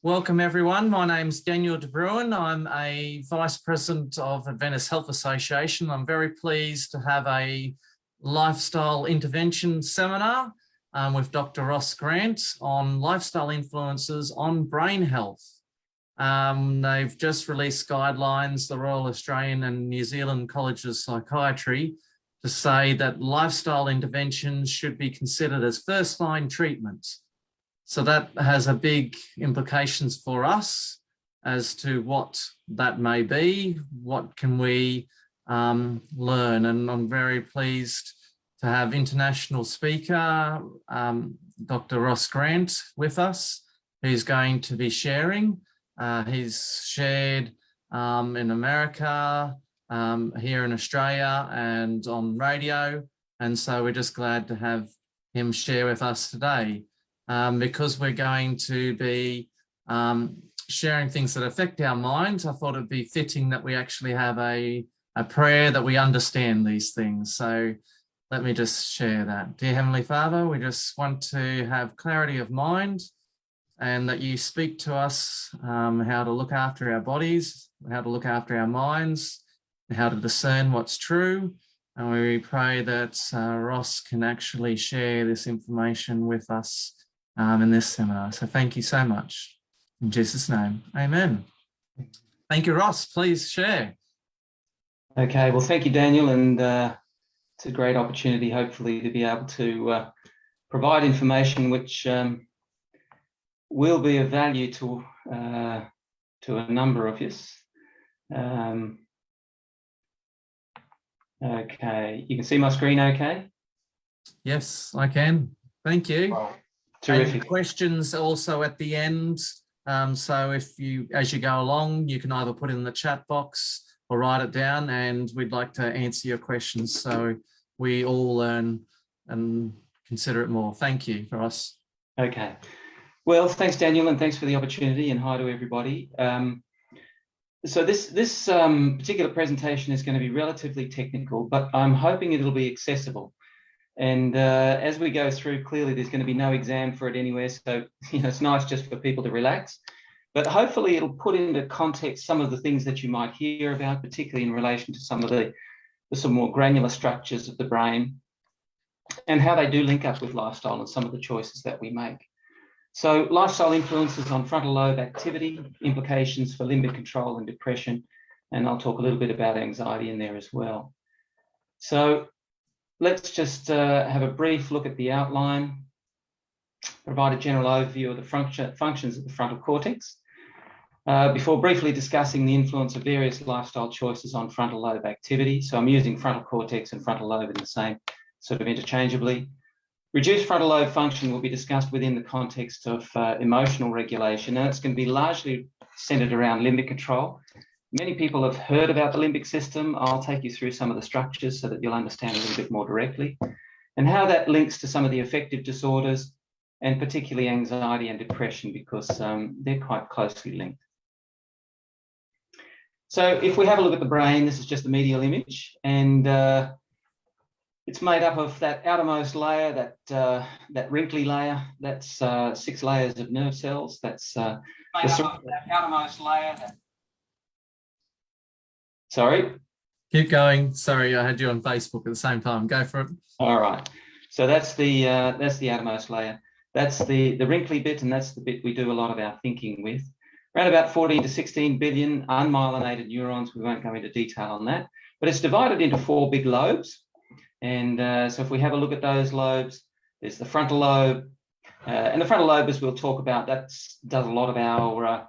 Welcome everyone. My name's Daniel De Bruin. I'm a Vice President of Adventist Health Association. I'm very pleased to have a lifestyle intervention seminar with Dr. Ross Grant on lifestyle influences on brain health. They've just released guidelines, the Royal Australian and New Zealand College of Psychiatry, to say that lifestyle interventions should be considered as first-line treatment. So that has a big implications for us as to what that may be, what can we learn. And I'm very pleased to have international speaker, Dr. Ross Grant with us, who's going to be sharing. He's shared in America, here in Australia and on radio. And so we're just glad to have him share with us today. Because we're going to be sharing things that affect our minds, I thought it'd be fitting that we actually have a prayer that we understand these things. So let me just share that. Dear Heavenly Father, we just want to have clarity of mind and that you speak to us how to look after our bodies, how to look after our minds, how to discern what's true. And we pray that Ross can actually share this information with us in this seminar. So thank you so much. In Jesus' name, amen. Thank you, Ross. Please share. Okay, well, thank you, Daniel. And it's a great opportunity, hopefully, to be able to provide information which will be of value to a number of us. Okay, you can see my screen okay? Yes, I can. Thank you. Wow. Terrific. And questions also at the end. So if you, as you go along, you can either put it in the chat box or write it down, and we'd like to answer your questions so we all learn and consider it more. Thank you, Ross. Okay. Well, thanks, Daniel, and thanks for the opportunity, and hi to everybody. So this particular presentation is going to be relatively technical, but I'm hoping it'll be accessible. And as we go through, clearly there's going to be no exam for it anywhere, so it's nice just for people to relax. But hopefully it'll put into context some of the things that you might hear about, particularly in relation to some of the more granular structures of the brain and how they do link up with lifestyle and some of the choices that we make. So lifestyle influences on frontal lobe activity, implications for limbic control and depression, and I'll talk a little bit about anxiety in there as well. So let's just have a brief look at the outline, provide a general overview of the functions of the frontal cortex, before briefly discussing the influence of various lifestyle choices on frontal lobe activity. So I'm using frontal cortex and frontal lobe in the same sort of interchangeably. Reduced frontal lobe function will be discussed within the context of emotional regulation, and it's going to be largely centered around limbic control. Many people have heard about the limbic system. I'll take you through some of the structures so that you'll understand a little bit more directly and how that links to some of the affective disorders and particularly anxiety and depression, because they're quite closely linked. So if we have a look at the brain, this is just a medial image, and it's made up of that outermost layer, that wrinkly layer. That's 6 layers of nerve cells. That's made up of that outermost layer. Sorry? Keep going. Sorry, I had you on Facebook at the same time. Go for it. All right. So that's the outermost layer. That's the wrinkly bit, and that's the bit we do a lot of our thinking with. Around about 14 to 16 billion unmyelinated neurons. We won't go into detail on that, but it's divided into 4 big lobes. And so if we have a look at those lobes, there's the frontal lobe. And the frontal lobe, as we'll talk about, does a lot of our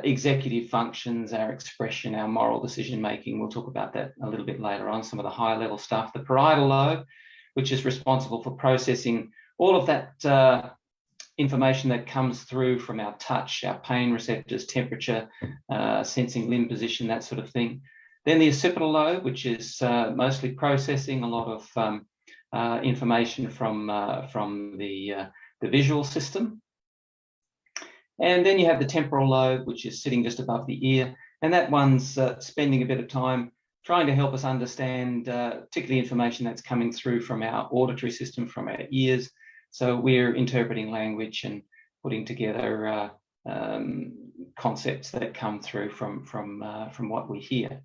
executive functions, our expression, our moral decision making. We'll talk about that a little bit later on, some of the higher level stuff. The parietal lobe, which is responsible for processing all of that information that comes through from our touch, our pain receptors, temperature, sensing limb position, that sort of thing. Then the occipital lobe, which is mostly processing a lot of information from the visual system. And then you have the temporal lobe, which is sitting just above the ear, and that one's spending a bit of time trying to help us understand particularly information that's coming through from our auditory system, from our ears. So we're interpreting language and putting together concepts that come through from what we hear.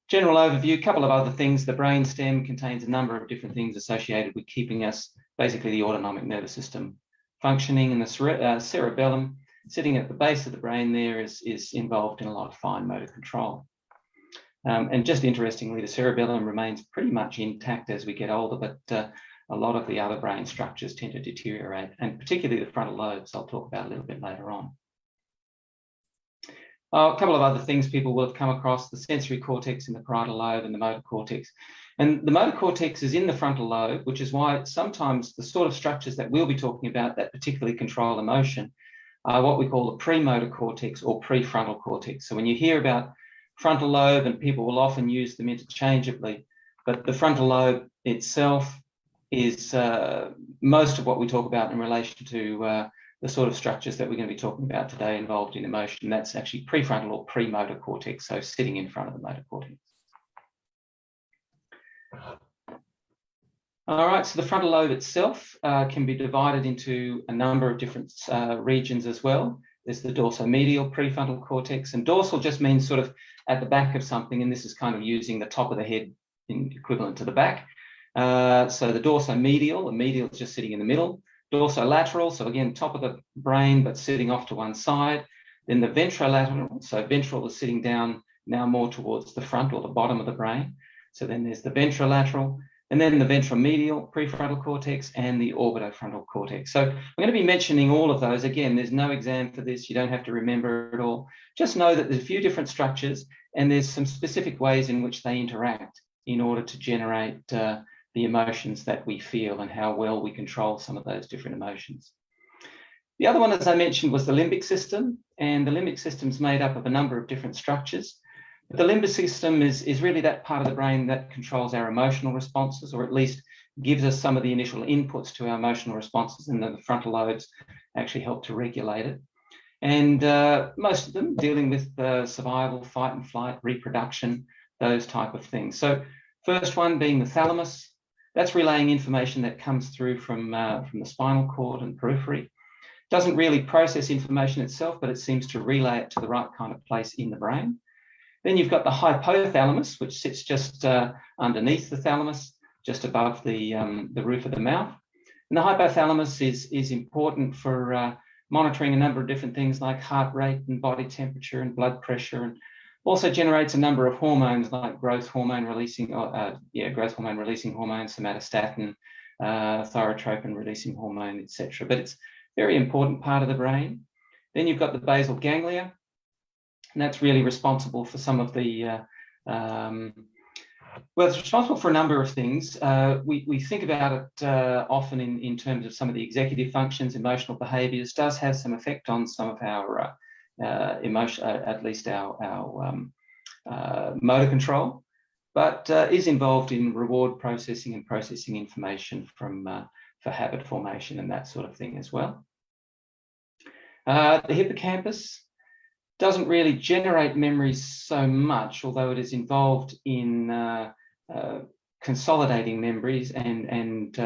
General overview, a couple of other things. The brainstem contains a number of different things associated with keeping us, basically the autonomic nervous system, functioning. And the cerebellum, sitting at the base of the brain there, is involved in a lot of fine motor control. And just interestingly, the cerebellum remains pretty much intact as we get older, but a lot of the other brain structures tend to deteriorate, and particularly the frontal lobes I'll talk about a little bit later on. A couple of other things people will have come across: the sensory cortex in the parietal lobe and the motor cortex. And the motor cortex is in the frontal lobe, which is why sometimes the sort of structures that we'll be talking about that particularly control emotion are what we call the premotor cortex or prefrontal cortex. So when you hear about frontal lobe, and people will often use them interchangeably, but the frontal lobe itself is most of what we talk about in relation to the sort of structures that we're going to be talking about today involved in emotion. That's actually prefrontal or premotor cortex, so sitting in front of the motor cortex. All right, so the frontal lobe itself can be divided into a number of different regions as well. There's the dorsomedial prefrontal cortex, and dorsal just means sort of at the back of something, and this is kind of using the top of the head in equivalent to the back. So the dorsomedial, the medial is just sitting in the middle. Dorsolateral, so again, top of the brain, but sitting off to one side. Then the ventrolateral, so ventral is sitting down now more towards the front or the bottom of the brain. So then there's the ventrolateral, and then the ventromedial prefrontal cortex and the orbitofrontal cortex. So I'm going to be mentioning all of those. Again, there's no exam for this. You don't have to remember it all. Just know that there's a few different structures, and there's some specific ways in which they interact in order to generate the emotions that we feel and how well we control some of those different emotions. The other one, as I mentioned, was the limbic system, and the limbic system is made up of a number of different structures. But the limbic system is really that part of the brain that controls our emotional responses, or at least gives us some of the initial inputs to our emotional responses, and then the frontal lobes actually help to regulate it. And most of them dealing with survival, fight and flight, reproduction, those type of things. So first one being the thalamus. That's relaying information that comes through from the spinal cord and periphery. Doesn't really process information itself, but it seems to relay it to the right kind of place in the brain. Then you've got the hypothalamus, which sits just underneath the thalamus, just above the roof of the mouth. And the hypothalamus is important for monitoring a number of different things like heart rate and body temperature and blood pressure, and also generates a number of hormones like growth hormone releasing hormone, somatostatin, thyrotropin releasing hormone, etc. But it's a very important part of the brain. Then you've got the basal ganglia, and that's really responsible for some of the well, it's responsible for a number of things. We think about it often in terms of some of the executive functions, emotional behaviours. Does have some effect on some of our emotion, at least our motor control, but is involved in reward processing and processing information for habit formation and that sort of thing as well. The hippocampus doesn't really generate memories so much, although it is involved in consolidating memories, and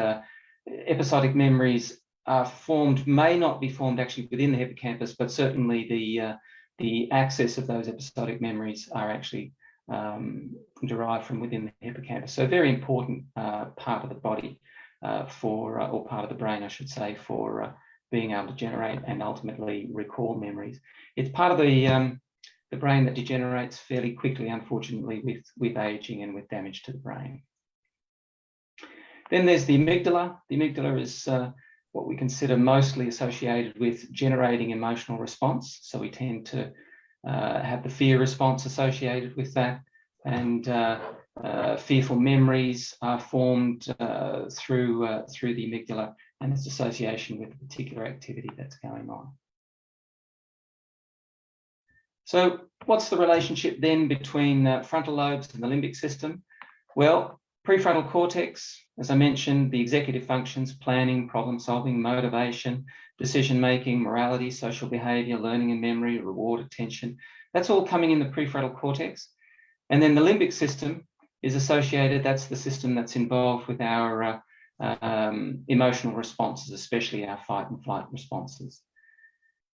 episodic memories are formed, may not be formed actually within the hippocampus, but certainly the access of those episodic memories are actually derived from within the hippocampus. So a very important part of the body or part of the brain, I should say, for being able to generate and ultimately recall memories. It's part of the brain that degenerates fairly quickly, unfortunately, with aging and with damage to the brain. Then there's the amygdala. The amygdala is what we consider mostly associated with generating emotional response. So we tend to have the fear response associated with that, and fearful memories are formed through the amygdala and its association with a particular activity that's going on. So what's the relationship then between frontal lobes and the limbic system? Well, prefrontal cortex, as I mentioned, the executive functions, planning, problem solving, motivation, decision making, morality, social behavior, learning and memory, reward, attention, that's all coming in the prefrontal cortex. And then the limbic system is associated, that's the system that's involved with our emotional responses, especially our fight and flight responses.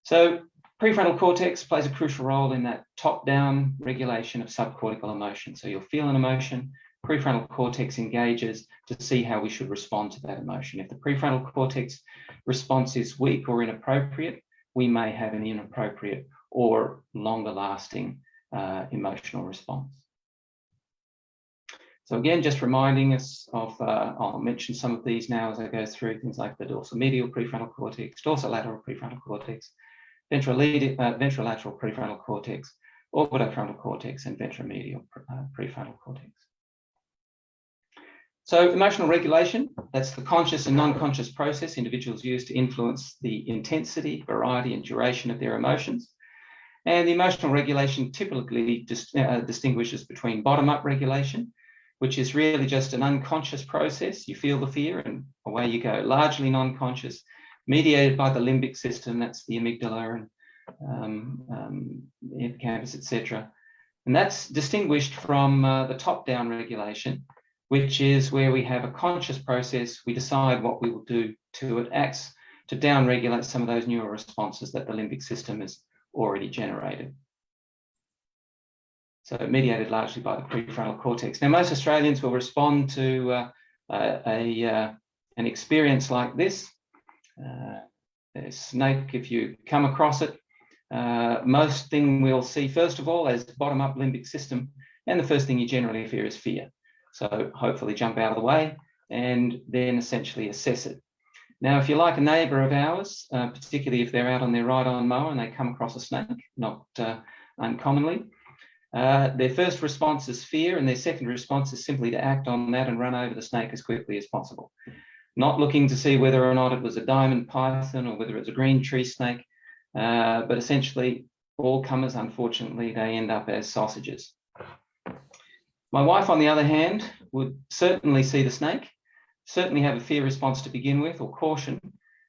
So prefrontal cortex plays a crucial role in that top-down regulation of subcortical emotion. So you'll feel an emotion, prefrontal cortex engages to see how we should respond to that emotion. If the prefrontal cortex response is weak or inappropriate, we may have an inappropriate or longer-lasting emotional response. So again, just reminding us of, I'll mention some of these now as I go through, things like the dorsal-medial prefrontal cortex, dorsolateral prefrontal cortex, ventrolateral prefrontal cortex, orbitofrontal cortex, and ventromedial prefrontal cortex. So emotional regulation, that's the conscious and non-conscious process individuals use to influence the intensity, variety, and duration of their emotions. And the emotional regulation typically distinguishes between bottom-up regulation, which is really just an unconscious process. You feel the fear and away you go, largely non-conscious, mediated by the limbic system, that's the amygdala and hippocampus, etc. And that's distinguished from the top-down regulation, which is where we have a conscious process, we decide what we will do to it, acts to down-regulate some of those neural responses that the limbic system has already generated. So mediated largely by the prefrontal cortex. Now, most Australians will respond to an experience like this. A snake, if you come across it, most thing we'll see, first of all, as bottom-up limbic system, and the first thing you generally fear is fear. So hopefully jump out of the way and then essentially assess it. Now, if you're like a neighbour of ours, particularly if they're out on their ride-on mower and they come across a snake, not uncommonly, their first response is fear, and their second response is simply to act on that and run over the snake as quickly as possible. Not looking to see whether or not it was a diamond python or whether it's a green tree snake, but essentially all comers, unfortunately, they end up as sausages. My wife, on the other hand, would certainly see the snake, certainly have a fear response to begin with, or caution,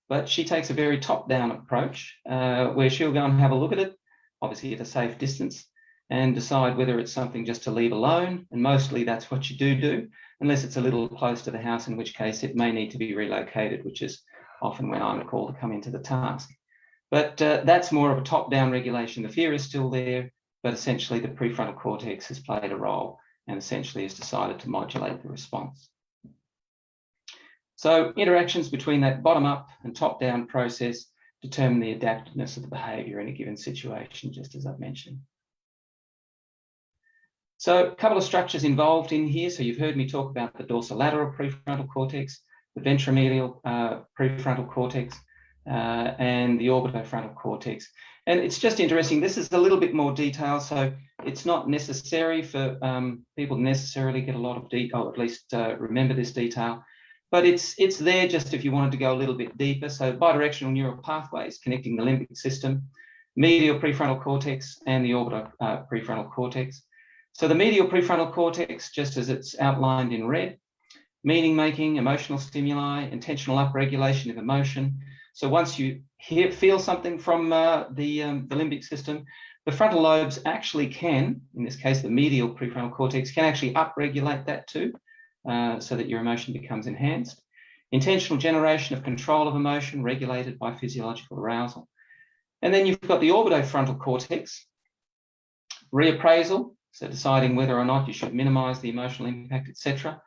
but she takes a very top-down approach where she'll go and have a look at it, obviously at a safe distance, and decide whether it's something just to leave alone. And mostly that's what you do, unless it's a little close to the house, in which case it may need to be relocated, which is often when I'm called to come into the task. But that's more of a top-down regulation. The fear is still there, but essentially the prefrontal cortex has played a role and essentially has decided to modulate the response. So interactions between that bottom-up and top-down process determine the adaptiveness of the behaviour in a given situation, just as I've mentioned. So a couple of structures involved in here. So you've heard me talk about the dorsolateral prefrontal cortex, the ventromedial prefrontal cortex, and the orbitofrontal cortex. And it's just interesting, this is a little bit more detail, so it's not necessary for people to necessarily get a lot of detail, or at least remember this detail, but it's there just if you wanted to go a little bit deeper. So bidirectional neural pathways connecting the limbic system, medial prefrontal cortex, and the orbitofrontal prefrontal cortex. So the medial prefrontal cortex, just as it's outlined in red, meaning making, emotional stimuli, intentional upregulation of emotion. So once you feel something from the limbic system, the frontal lobes actually can, in this case, the medial prefrontal cortex, can actually upregulate that too, so that your emotion becomes enhanced. Intentional generation of control of emotion regulated by physiological arousal. And then you've got the orbitofrontal cortex, reappraisal, so deciding whether or not you should minimize the emotional impact, etc.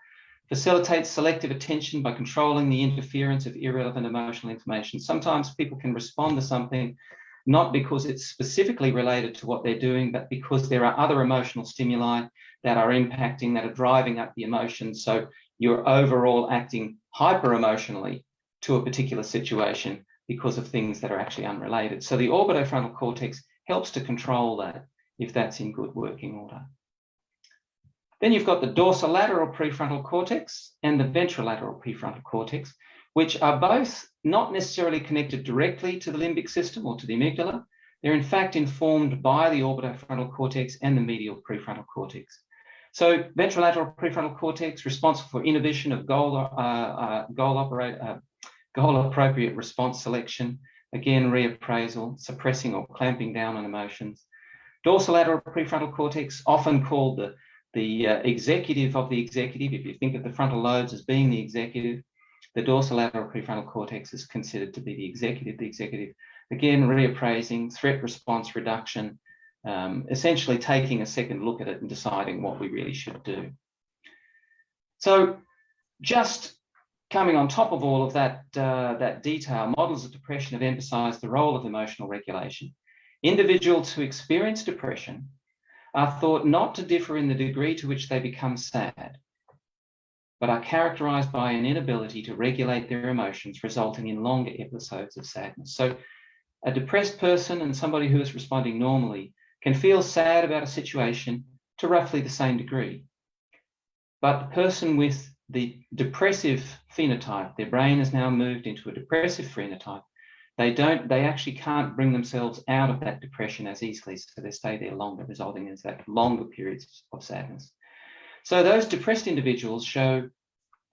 Facilitates selective attention by controlling the interference of irrelevant emotional information. Sometimes people can respond to something not because it's specifically related to what they're doing, but because there are other emotional stimuli that are impacting, that are driving up the emotions. So you're overall acting hyper emotionally to a particular situation because of things that are actually unrelated. So the orbitofrontal cortex helps to control that if that's in good working order. Then you've got the dorsolateral prefrontal cortex and the ventrolateral prefrontal cortex, which are both not necessarily connected directly to the limbic system or to the amygdala. They're in fact informed by the orbitofrontal cortex and the medial prefrontal cortex. So ventrolateral prefrontal cortex, responsible for inhibition of goal-appropriate response selection, again, reappraisal, suppressing or clamping down on emotions. Dorsolateral prefrontal cortex, often called the executive of the executive. If you think of the frontal lobes as being the executive, the dorsolateral prefrontal cortex is considered to be the executive again, reappraising, threat response reduction, essentially taking a second look at it and deciding what we really should do. So just coming on top of all of that, that detail, models of depression have emphasized the role of emotional regulation. Individuals who experience depression are thought not to differ in the degree to which they become sad, but are characterized by an inability to regulate their emotions, resulting in longer episodes of sadness. So a depressed person and somebody who is responding normally can feel sad about a situation to roughly the same degree. But the person with the depressive phenotype, their brain has now moved into a depressive phenotype. They actually can't bring themselves out of that depression as easily, so they stay there longer, resulting in that longer periods of sadness. So those depressed individuals show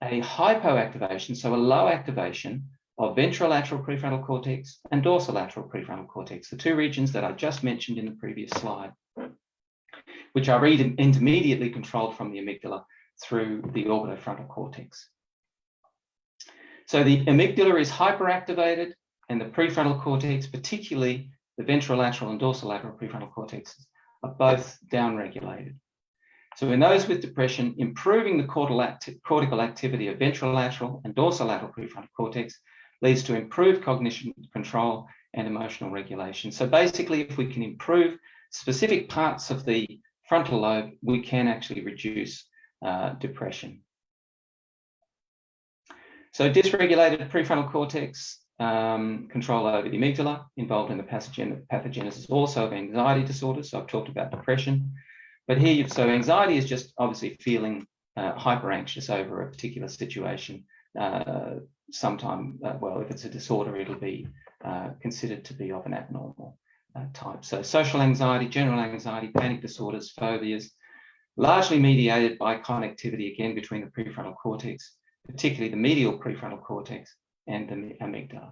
a hypoactivation, so a low activation of ventrolateral prefrontal cortex and dorsolateral prefrontal cortex, the two regions that I just mentioned in the previous slide, which are intermediately controlled from the amygdala through the orbitofrontal cortex. So the amygdala is hyperactivated, and the prefrontal cortex, particularly the ventrolateral and dorsolateral prefrontal cortexes, are both downregulated. So in those with depression, improving the cortical activity of ventrolateral and dorsolateral prefrontal cortex leads to improved cognition, control, and emotional regulation. So basically, if we can improve specific parts of the frontal lobe, we can actually reduce depression. So dysregulated prefrontal cortex, control over the amygdala, involved in the pathogenesis also of anxiety disorders. So I've talked about depression, but here, so anxiety is just obviously feeling hyper anxious over a particular situation. Sometime, well, if it's a disorder, it'll be considered to be of an abnormal type. So social anxiety, general anxiety, panic disorders, phobias, largely mediated by connectivity, again, between the prefrontal cortex, particularly the medial prefrontal cortex and the amygdala.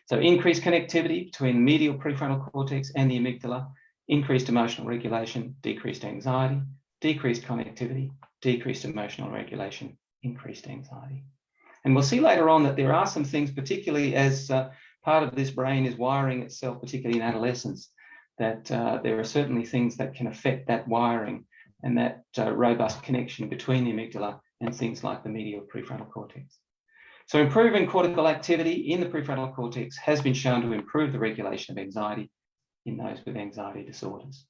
So increased connectivity between the medial prefrontal cortex and the amygdala, increased emotional regulation, decreased anxiety, decreased connectivity, decreased emotional regulation, increased anxiety. And we'll see later on that there are some things, particularly as part of this brain is wiring itself, particularly in adolescence, that there are certainly things that can affect that wiring and that robust connection between the amygdala and things like the medial prefrontal cortex. So improving cortical activity in the prefrontal cortex has been shown to improve the regulation of anxiety in those with anxiety disorders.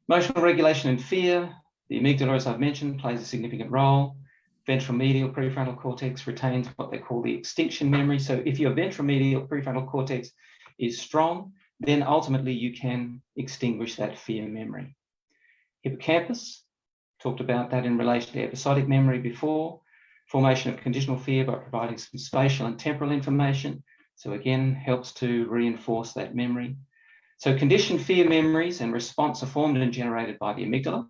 Emotional regulation and fear. The amygdala, as I've mentioned, plays a significant role. Ventral medial prefrontal cortex retains what they call the extinction memory. So if your ventral medial prefrontal cortex is strong, then ultimately you can extinguish that fear memory. Hippocampus, talked about that in relation to episodic memory before. Formation of conditional fear by providing some spatial and temporal information. So again, helps to reinforce that memory. So conditioned fear memories and response are formed and generated by the amygdala,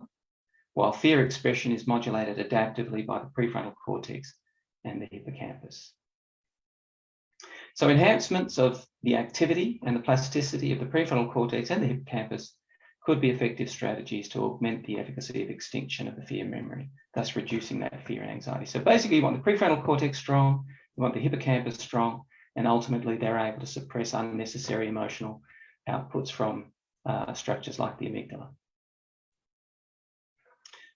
while fear expression is modulated adaptively by the prefrontal cortex and the hippocampus. So enhancements of the activity and the plasticity of the prefrontal cortex and the hippocampus could be effective strategies to augment the efficacy of extinction of the fear memory, thus reducing that fear and anxiety. So basically, you want the prefrontal cortex strong, you want the hippocampus strong, and ultimately they're able to suppress unnecessary emotional outputs from structures like the amygdala.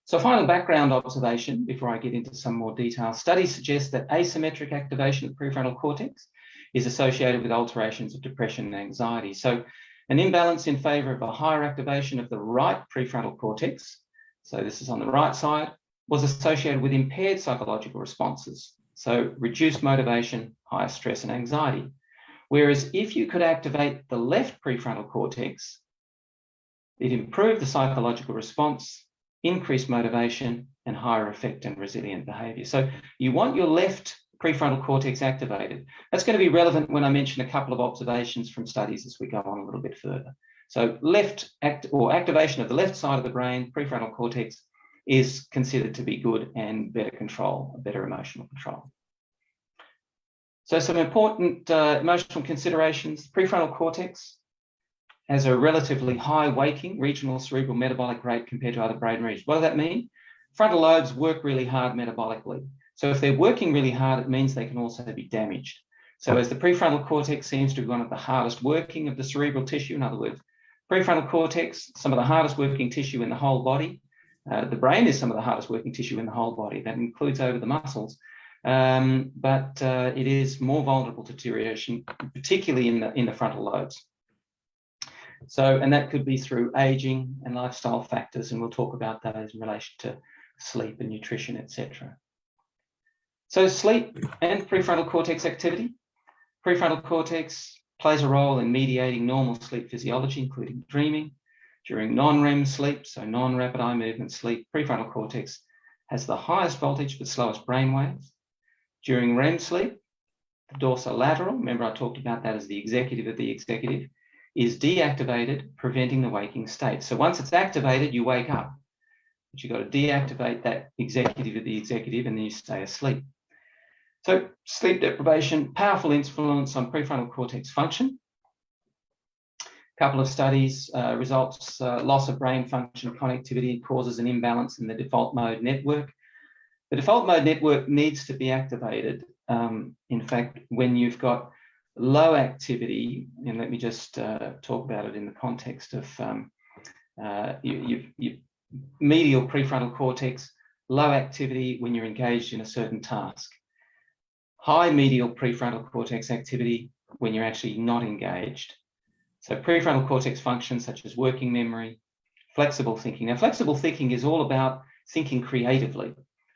So final background observation before I get into some more detail. Studies suggest that asymmetric activation of the prefrontal cortex is associated with alterations of depression and anxiety. So an imbalance in favor of a higher activation of the right prefrontal cortex, so this is on the right side, was associated with impaired psychological responses. So reduced motivation, higher stress and anxiety. Whereas if you could activate the left prefrontal cortex, it improved the psychological response, increased motivation, and higher effect and resilient behavior. So you want your left prefrontal cortex activated. That's going to be relevant when I mention a couple of observations from studies as we go on a little bit further. So activation of the left side of the brain, prefrontal cortex, is considered to be good and better control, better emotional control. So some important emotional considerations. Prefrontal cortex has a relatively high waking regional cerebral metabolic rate compared to other brain regions. What does that mean? Frontal lobes work really hard metabolically. So if they're working really hard, it means they can also be damaged. So as the prefrontal cortex seems to be one of the hardest working of the cerebral tissue, in other words, prefrontal cortex, some of the hardest working tissue in the whole body. The brain is some of the hardest working tissue in the whole body. That includes over the muscles. But it is more vulnerable to deterioration, particularly in the frontal lobes. So, and that could be through aging and lifestyle factors, and we'll talk about those in relation to sleep and nutrition, etc. So sleep and prefrontal cortex activity. Prefrontal cortex plays a role in mediating normal sleep physiology, including dreaming. During non-REM sleep, so non-rapid eye movement sleep, prefrontal cortex has the highest voltage but slowest brain waves. During REM sleep, the dorsolateral, remember I talked about that as the executive of the executive, is deactivated, preventing the waking state. So once it's activated, you wake up. But you've got to deactivate that executive of the executive and then you stay asleep. So sleep deprivation, powerful influence on prefrontal cortex function. A couple of studies, results, loss of brain function connectivity causes an imbalance in the default mode network. The default mode network needs to be activated. In fact, when you've got low activity, and let me just talk about it in the context of medial prefrontal cortex, low activity when you're engaged in a certain task. High medial prefrontal cortex activity when you're actually not engaged. So prefrontal cortex functions such as working memory, flexible thinking. Now, flexible thinking is all about thinking creatively.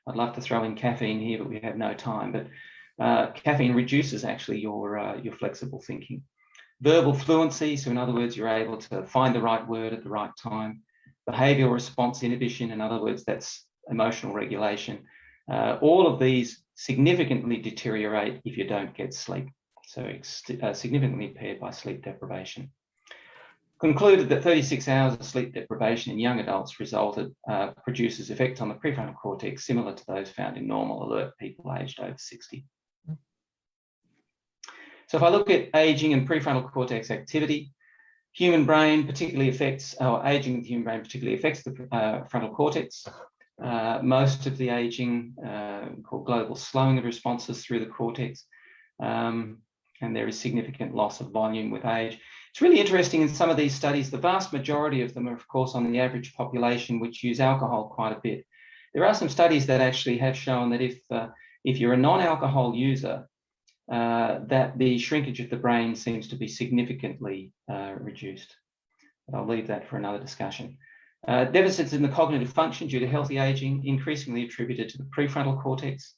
I'd love to throw in caffeine here, but we have no time. But caffeine reduces actually your flexible thinking. Verbal fluency, so in other words, you're able to find the right word at the right time. Behavioural response inhibition, in other words, that's emotional regulation. All of these significantly deteriorate if you don't get sleep. So it's significantly impaired by sleep deprivation. Concluded that 36 hours of sleep deprivation in young adults produces effects on the prefrontal cortex similar to those found in normal alert people aged over 60. So if I look at aging and prefrontal cortex activity, human brain particularly affects, or aging of the human brain particularly affects the frontal cortex. Most of the aging called global slowing of responses through the cortex, and there is significant loss of volume with age. It's really interesting in some of these studies, the vast majority of them are, of course, on the average population, which use alcohol quite a bit. There are some studies that actually have shown that if you're a non-alcohol user, that the shrinkage of the brain seems to be significantly reduced. But I'll leave that for another discussion. Deficits in the cognitive function due to healthy aging, increasingly attributed to the prefrontal cortex.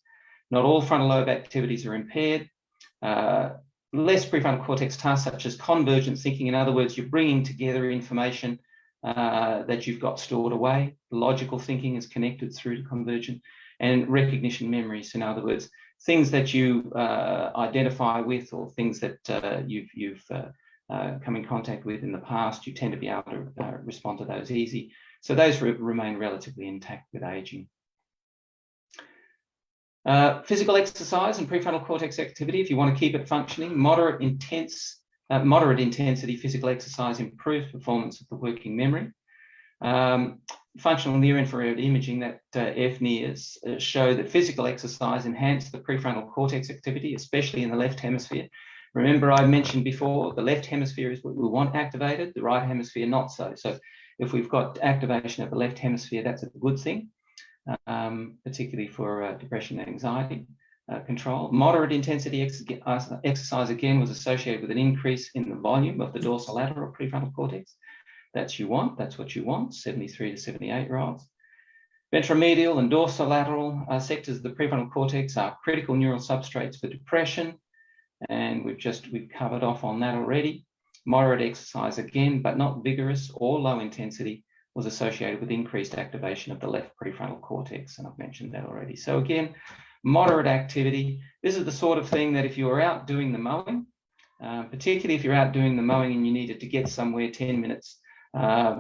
Not all frontal lobe activities are impaired. Less prefrontal cortex tasks such as convergent thinking, in other words, you're bringing together information that you've got stored away. Logical thinking is connected through to convergent, and recognition memories, in other words, things that you identify with or things that you've come in contact with in the past, you tend to be able to respond to those easy. So those remain relatively intact with aging. Physical exercise and prefrontal cortex activity, if you want to keep it functioning, moderate intensity physical exercise improves performance of the working memory. Functional near-infrared imaging, that FNIRS, show that physical exercise enhances the prefrontal cortex activity, especially in the left hemisphere. Remember, I mentioned before, the left hemisphere is what we want activated, the right hemisphere not so. So if we've got activation of the left hemisphere, that's a good thing. Particularly for depression and anxiety control. Moderate intensity exercise again was associated with an increase in the volume of the dorsolateral prefrontal cortex. That's what you want, 73 to 78-year-olds. Ventromedial and dorsolateral sectors of the prefrontal cortex are critical neural substrates for depression, and we've covered off on that already. Moderate exercise again, but not vigorous or low intensity, was associated with increased activation of the left prefrontal cortex, and I've mentioned that already. So again, moderate activity. This is the sort of thing that if you were out doing the mowing, particularly if you're out doing the mowing and you needed to get somewhere 10 minutes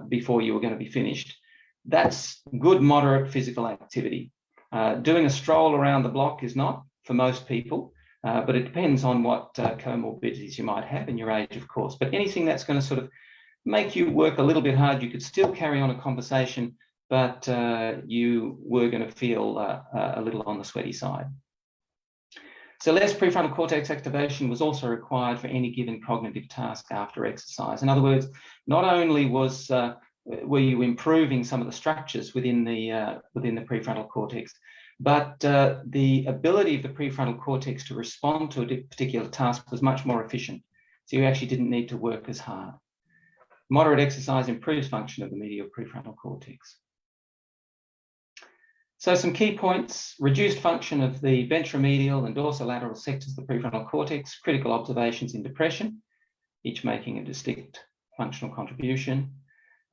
before you were going to be finished, that's good moderate physical activity. Doing a stroll around the block is not for most people, but it depends on what comorbidities you might have and your age, of course. But anything that's going to sort of make you work a little bit hard, you could still carry on a conversation, but you were going to feel a little on the sweaty side. So less prefrontal cortex activation was also required for any given cognitive task after exercise. In other words, not only were you improving some of the structures within the prefrontal cortex, but the ability of the prefrontal cortex to respond to a particular task was much more efficient. So you actually didn't need to work as hard. Moderate exercise improves function of the medial prefrontal cortex. So some key points: reduced function of the ventromedial and dorsolateral sectors of the prefrontal cortex, critical observations in depression, each making a distinct functional contribution.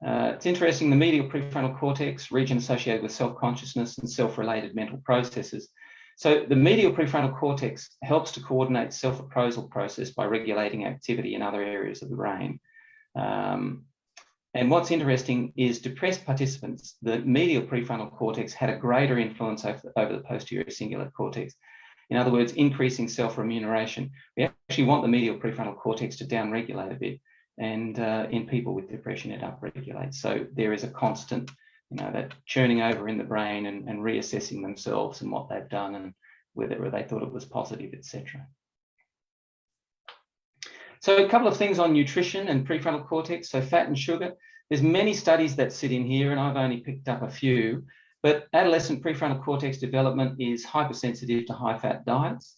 It's interesting, the medial prefrontal cortex, region associated with self-consciousness and self-related mental processes. So the medial prefrontal cortex helps to coordinate self-appraisal process by regulating activity in other areas of the brain. And what's interesting is depressed participants, the medial prefrontal cortex had a greater influence over the posterior cingulate cortex. In other words, increasing self-remuneration. We actually want the medial prefrontal cortex to downregulate a bit, and in people with depression, it upregulates. So there is a constant, that churning over in the brain and reassessing themselves and what they've done and whether they thought it was positive, etc. So a couple of things on nutrition and prefrontal cortex, so fat and sugar. There's many studies that sit in here, and I've only picked up a few, but adolescent prefrontal cortex development is hypersensitive to high-fat diets.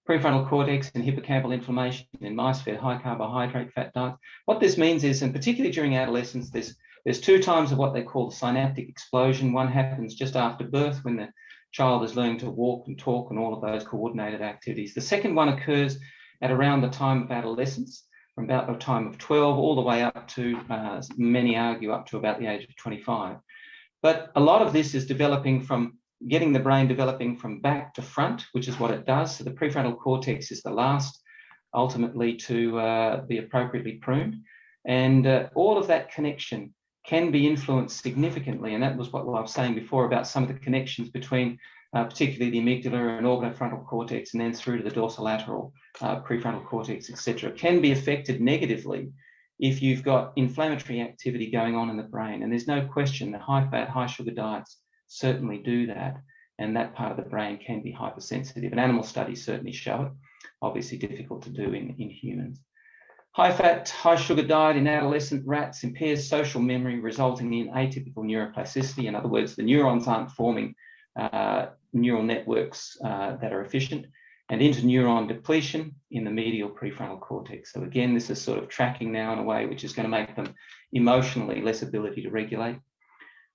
Prefrontal cortex and hippocampal inflammation in mice fed high carbohydrate fat diets. What this means is, and particularly during adolescence, there's two times of what they call the synaptic explosion. One happens just after birth when the child is learning to walk and talk and all of those coordinated activities. The second one occurs at around the time of adolescence, from about the time of 12 all the way up to, many argue, up to about the age of 25. But a lot of this is developing from getting the brain developing from back to front, which is what it does. So the prefrontal cortex is the last, ultimately, to be appropriately pruned. And all of that connection can be influenced significantly. And that was what I was saying before about some of the connections between particularly the amygdala and orbitofrontal cortex, and then through to the dorsolateral prefrontal cortex, etc., can be affected negatively if you've got inflammatory activity going on in the brain. And there's no question that high-fat, high-sugar diets certainly do that, and that part of the brain can be hypersensitive. And animal studies certainly show it. Obviously difficult to do in humans. High-fat, high-sugar diet in adolescent rats impairs social memory, resulting in atypical neuroplasticity. In other words, the neurons aren't forming neural networks that are efficient, and interneuron depletion in the medial prefrontal cortex. So again, this is sort of tracking now in a way which is going to make them emotionally less ability to regulate.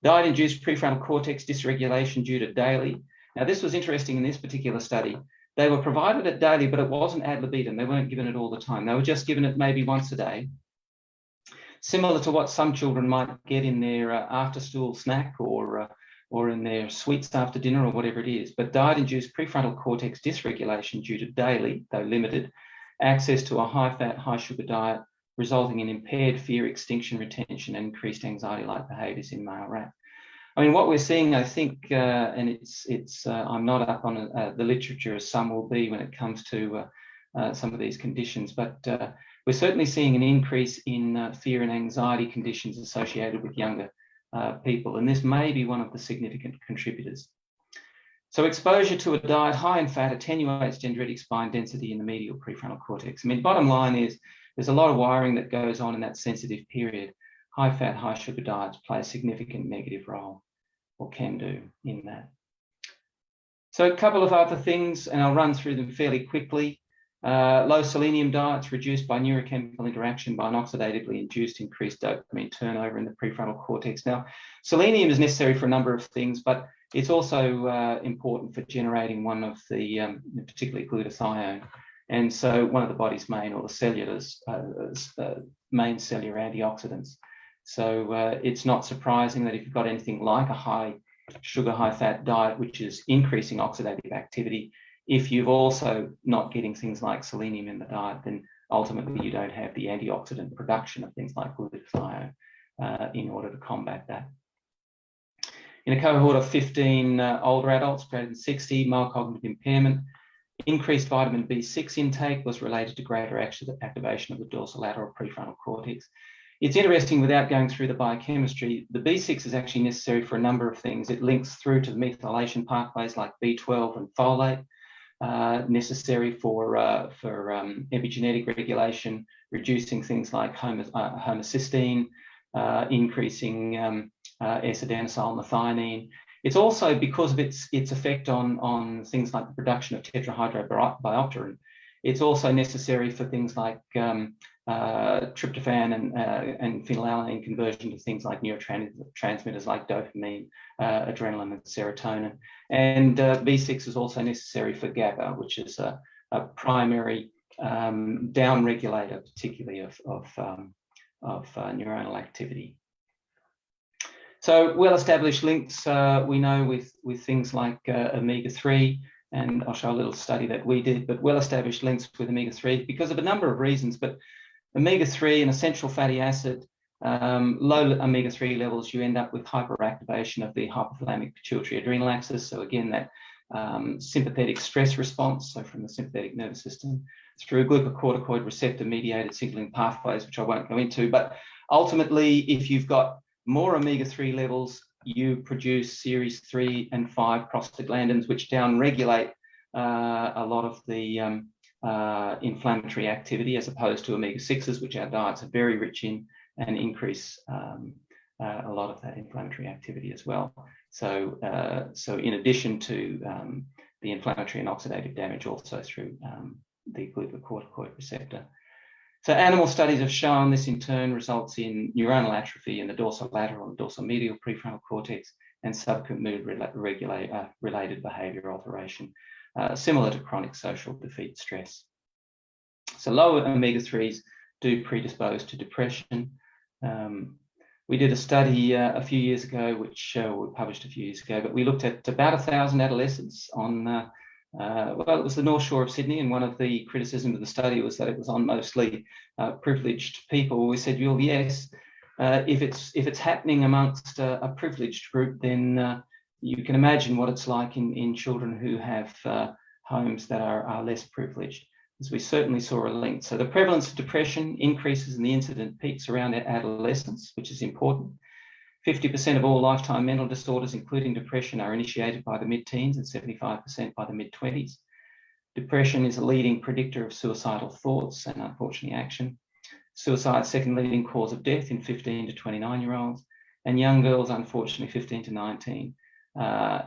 Diet-induced prefrontal cortex dysregulation due to daily. Now, this was interesting in this particular study. They were provided it daily, but it wasn't ad libitum. They weren't given it all the time. They were just given it maybe once a day, similar to what some children might get in their after-school snack or in their sweets after dinner or whatever it is. But diet-induced prefrontal cortex dysregulation due to daily, though limited, access to a high-fat, high-sugar diet, resulting in impaired fear, extinction, retention, and increased anxiety-like behaviours in male rats. I mean, what we're seeing, I think, and it's I'm not up on the literature as some will be when it comes to some of these conditions, but we're certainly seeing an increase in fear and anxiety conditions associated with younger people, and this may be one of the significant contributors. So exposure to a diet high in fat attenuates dendritic spine density in the medial prefrontal cortex. I mean, bottom line is there's a lot of wiring that goes on in that sensitive period. High fat, high sugar diets play a significant negative role, or can do, in that. So a couple of other things, and I'll run through them fairly quickly. Low selenium diets reduced by neurochemical interaction by an oxidatively induced increased dopamine turnover in the prefrontal cortex. Now, selenium is necessary for a number of things, but it's also important for generating one of the, particularly glutathione. And so one of the body's main, or the cellular's main cellular antioxidants. So it's not surprising that if you've got anything like a high sugar, high fat diet, which is increasing oxidative activity, if you've also not getting things like selenium in the diet, then ultimately you don't have the antioxidant production of things like glutathione in order to combat that. In a cohort of 15 older adults greater than 60, mild cognitive impairment, increased vitamin B6 intake was related to greater activation of the dorsolateral prefrontal cortex. It's interesting, without going through the biochemistry, the B6 is actually necessary for a number of things. It links through to the methylation pathways like B12 and folate. necessary for epigenetic regulation, reducing things like homocysteine, increasing S-adenosyl methionine. It's also, because of its effect on things like the production of tetrahydrobiopterin, it's also necessary for things like tryptophan and phenylalanine conversion to things like neurotransmitters like dopamine, adrenaline, and serotonin. And B6 is also necessary for GABA, which is a primary down regulator, particularly of neuronal activity. So well-established links we know with things like omega-3, and I'll show a little study that we did, but well-established links with omega-3 because of a number of reasons. But omega-3, an essential fatty acid, low omega-3 levels, you end up with hyperactivation of the hypothalamic pituitary adrenal axis. So again, that sympathetic stress response, so from the sympathetic nervous system, through glucocorticoid receptor mediated signaling pathways, which I won't go into. But ultimately, if you've got more omega-3 levels, you produce series 3 and 5 prostaglandins, which downregulate a lot of the inflammatory activity, as opposed to omega-6s, which our diets are very rich in, and increase a lot of that inflammatory activity as well. So, so in addition to the inflammatory and oxidative damage, also through the glucocorticoid receptor. So animal studies have shown this in turn results in neuronal atrophy in the dorsolateral and dorsomedial prefrontal cortex and subsequent mood-related behaviour alteration, similar to chronic social defeat stress. So lower omega-3s do predispose to depression. We did a study a few years ago, which we published a few years ago, but we looked at about 1,000 adolescents on well, it was the North Shore of Sydney, and one of the criticisms of the study was that it was on mostly privileged people. We said, well, yes, if it's happening amongst a privileged group, then you can imagine what it's like in children who have homes that are less privileged. As we certainly saw a link. So the prevalence of depression increases and the incident peaks around adolescence, which is important. 50% of all lifetime mental disorders, including depression, are initiated by the mid-teens and 75% by the mid-20s. Depression is a leading predictor of suicidal thoughts and, unfortunately, action. Suicide, second leading cause of death in 15 to 29-year-olds. And young girls, unfortunately, 15 to 19.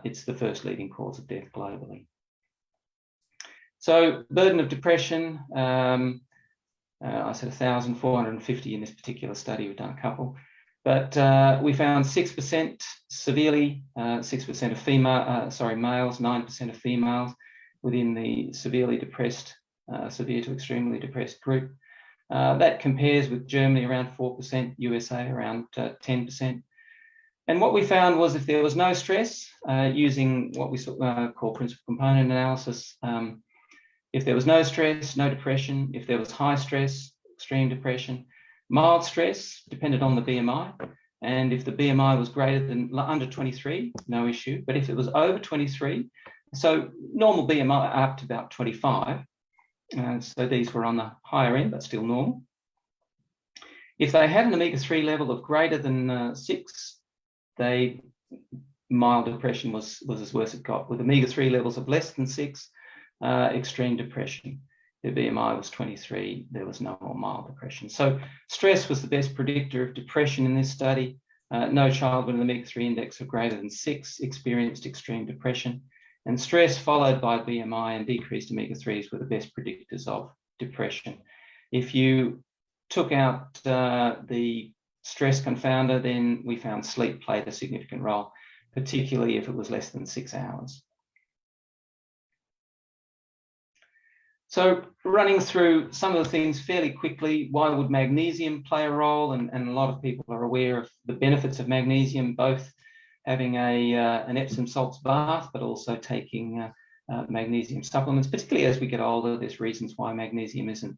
It's the first leading cause of death globally. So, burden of depression, I said 1,450 in this particular study. We've done a couple. But we found 6% severely, 6% of males, 9% of females within the severely depressed, severe to extremely depressed group. That compares with Germany around 4%, USA around 10%. And what we found was if there was no stress, using what we call principal component analysis, if there was no stress, no depression, if there was high stress, extreme depression, mild stress depended on the BMI, and if the BMI was greater than under 23, no issue. But if it was over 23, so normal BMI up to about 25, so these were on the higher end, but still normal. If they had an omega-3 level of greater than 6, mild depression was as worse it got. With omega-3 levels of less than 6, extreme depression. The BMI was 23, there was no more mild depression. So stress was the best predictor of depression in this study. No child with an omega-3 index of greater than 6 experienced extreme depression. And stress followed by BMI and decreased omega-3s were the best predictors of depression. If you took out the stress confounder, then we found sleep played a significant role, particularly if it was less than 6 hours. So running through some of the things fairly quickly, why would magnesium play a role? And a lot of people are aware of the benefits of magnesium, both having an Epsom salts bath, but also taking magnesium supplements, particularly as we get older. There's reasons why magnesium isn't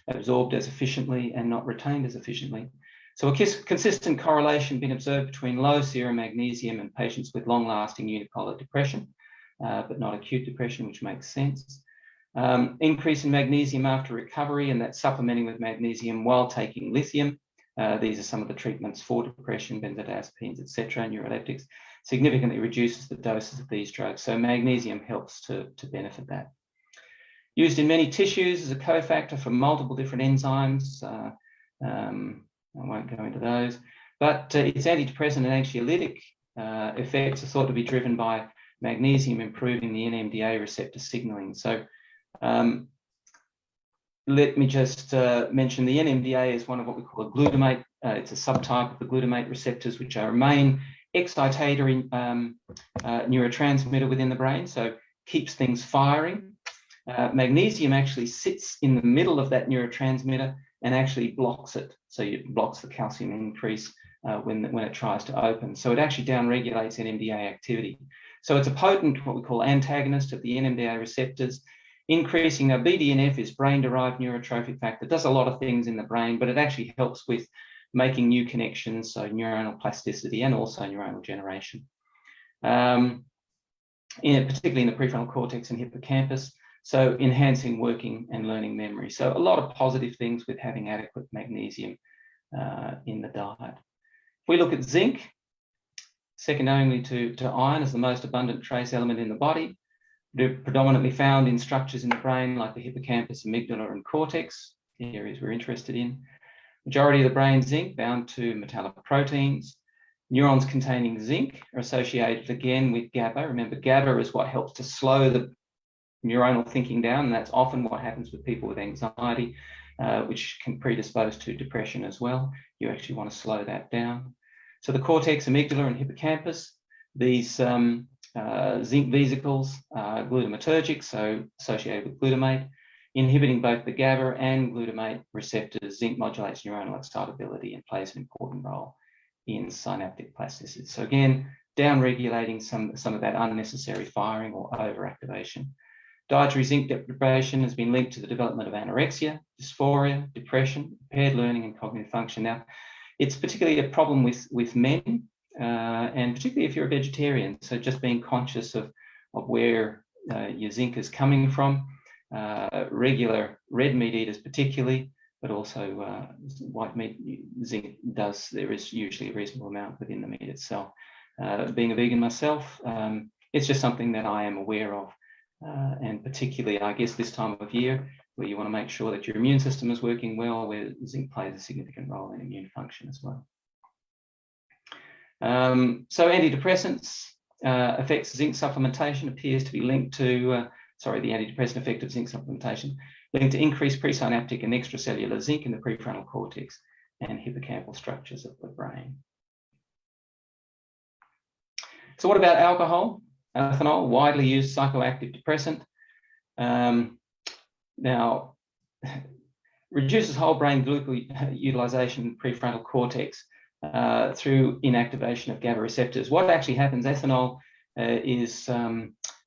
absorbed as efficiently and not retained as efficiently. So a consistent correlation been observed between low serum magnesium and patients with long-lasting unipolar depression, but not acute depression, which makes sense. Increase in magnesium after recovery, and that's supplementing with magnesium while taking lithium. These are some of the treatments for depression, benzodiazepines, etc., neuroleptics. Significantly reduces the doses of these drugs. So magnesium helps to benefit that. Used in many tissues as a cofactor for multiple different enzymes. I won't go into those, but its antidepressant and anxiolytic effects are thought to be driven by magnesium improving the NMDA receptor signaling. So let me just mention the NMDA is one of what we call a glutamate. It's a subtype of the glutamate receptors, which are a main excitatory neurotransmitter within the brain, so keeps things firing. Magnesium actually sits in the middle of that neurotransmitter and actually blocks it. So it blocks the calcium increase when it tries to open. So it actually downregulates NMDA activity. So it's a potent, what we call antagonist of the NMDA receptors. Increasing BDNF is brain-derived neurotrophic factor. It does a lot of things in the brain, but it actually helps with making new connections, so neuronal plasticity and also neuronal generation. Particularly in the prefrontal cortex and hippocampus, so enhancing working and learning memory. So a lot of positive things with having adequate magnesium in the diet. If we look at zinc, second only to iron as the most abundant trace element in the body, they're predominantly found in structures in the brain like the hippocampus, amygdala, and cortex, the areas we're interested in. Majority of the brain zinc bound to metalloproteins. Neurons containing zinc are associated again with GABA. Remember, GABA is what helps to slow the neuronal thinking down, and that's often what happens with people with anxiety, which can predispose to depression as well. You actually want to slow that down. So the cortex, amygdala, and hippocampus, these zinc vesicles are glutamatergic, so associated with glutamate. Inhibiting both the GABA and glutamate receptors, zinc modulates neuronal excitability and plays an important role in synaptic plasticity. So again, down-regulating some of that unnecessary firing or overactivation. Dietary zinc deprivation has been linked to the development of anorexia, dysphoria, depression, impaired learning and cognitive function. Now, it's particularly a problem with men, and particularly if you're a vegetarian. So just being conscious of where your zinc is coming from. Regular red meat eaters particularly, but also white meat, zinc there is usually a reasonable amount within the meat itself. Being a vegan myself, it's just something that I am aware of, and particularly I guess this time of year where you want to make sure that your immune system is working well, where zinc plays a significant role in immune function as well. So antidepressants effects zinc supplementation appears to be linked to the antidepressant effect of zinc supplementation, linked to increased presynaptic and extracellular zinc in the prefrontal cortex and hippocampal structures of the brain. So what about alcohol? Ethanol, widely used psychoactive depressant. Now, reduces whole brain glucose utilization in the prefrontal cortex through inactivation of GABA receptors. What actually happens, ethanol is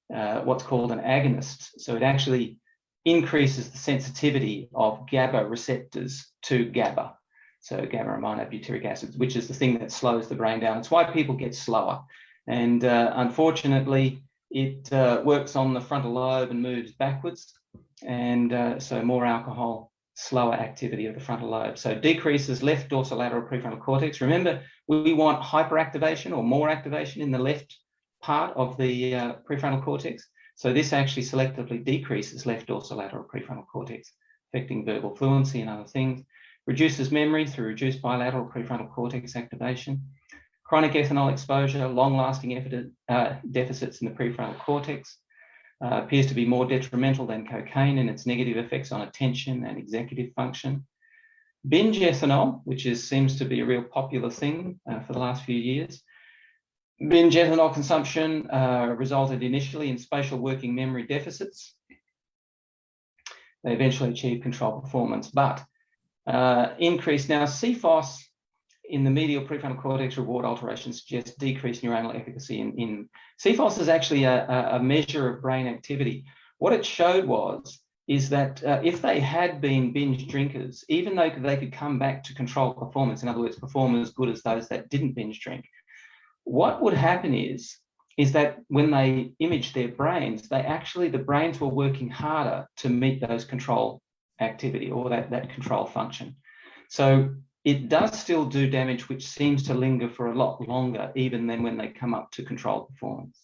what's called an agonist. So it actually increases the sensitivity of GABA receptors to GABA. So gamma-aminobutyric acids, which is the thing that slows the brain down. It's why people get slower. And unfortunately, it works on the frontal lobe and moves backwards. And so more alcohol, slower activity of the frontal lobe. So decreases left dorsolateral prefrontal cortex. Remember, we want hyperactivation or more activation in the left part of the prefrontal cortex. So this actually selectively decreases left dorsolateral prefrontal cortex, affecting verbal fluency and other things. Reduces memory through reduced bilateral prefrontal cortex activation. Chronic ethanol exposure, long-lasting deficits in the prefrontal cortex. Appears to be more detrimental than cocaine in its negative effects on attention and executive function. Binge ethanol, which seems to be a real popular thing for the last few years. Binge ethanol consumption resulted initially in spatial working memory deficits. They eventually achieved control performance, but increased. Now, CFOS in the medial prefrontal cortex reward alterations suggests decreased neuronal efficacy in CFOS is actually a measure of brain activity. What it showed is that if they had been binge drinkers, even though they could come back to control performance, in other words, perform as good as those that didn't binge drink, what would happen is that when they imaged their brains, the brains were working harder to meet those control activity or that control function. So it does still do damage, which seems to linger for a lot longer, even than when they come up to control performance.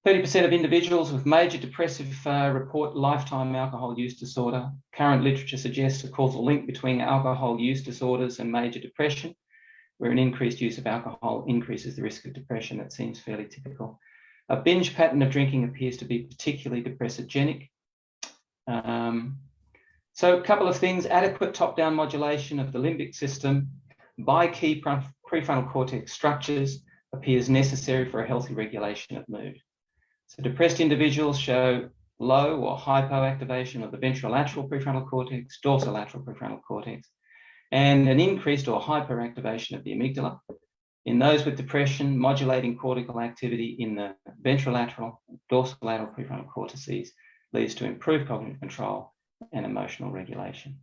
30% of individuals with major depressive report lifetime alcohol use disorder. Current literature suggests a causal link between alcohol use disorders and major depression, where an increased use of alcohol increases the risk of depression. That seems fairly typical. A binge pattern of drinking appears to be particularly depressogenic. So a couple of things: adequate top-down modulation of the limbic system by key prefrontal cortex structures appears necessary for a healthy regulation of mood. So depressed individuals show low or hypoactivation of the ventrolateral prefrontal cortex, dorsolateral prefrontal cortex, and an increased or hyperactivation of the amygdala. In those with depression, modulating cortical activity in the ventrolateral, dorsolateral prefrontal cortices leads to improved cognitive control and emotional regulation.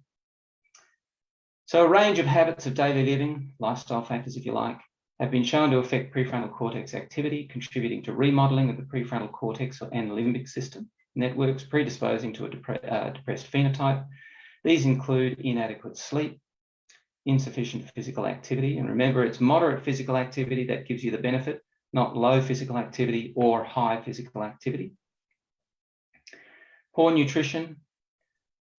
So a range of habits of daily living, lifestyle factors if you like, have been shown to affect prefrontal cortex activity, contributing to remodeling of the prefrontal cortex and limbic system networks, predisposing to a depressed phenotype. These include inadequate sleep, insufficient physical activity, and remember, it's moderate physical activity that gives you the benefit, not low physical activity or high physical activity. Poor nutrition,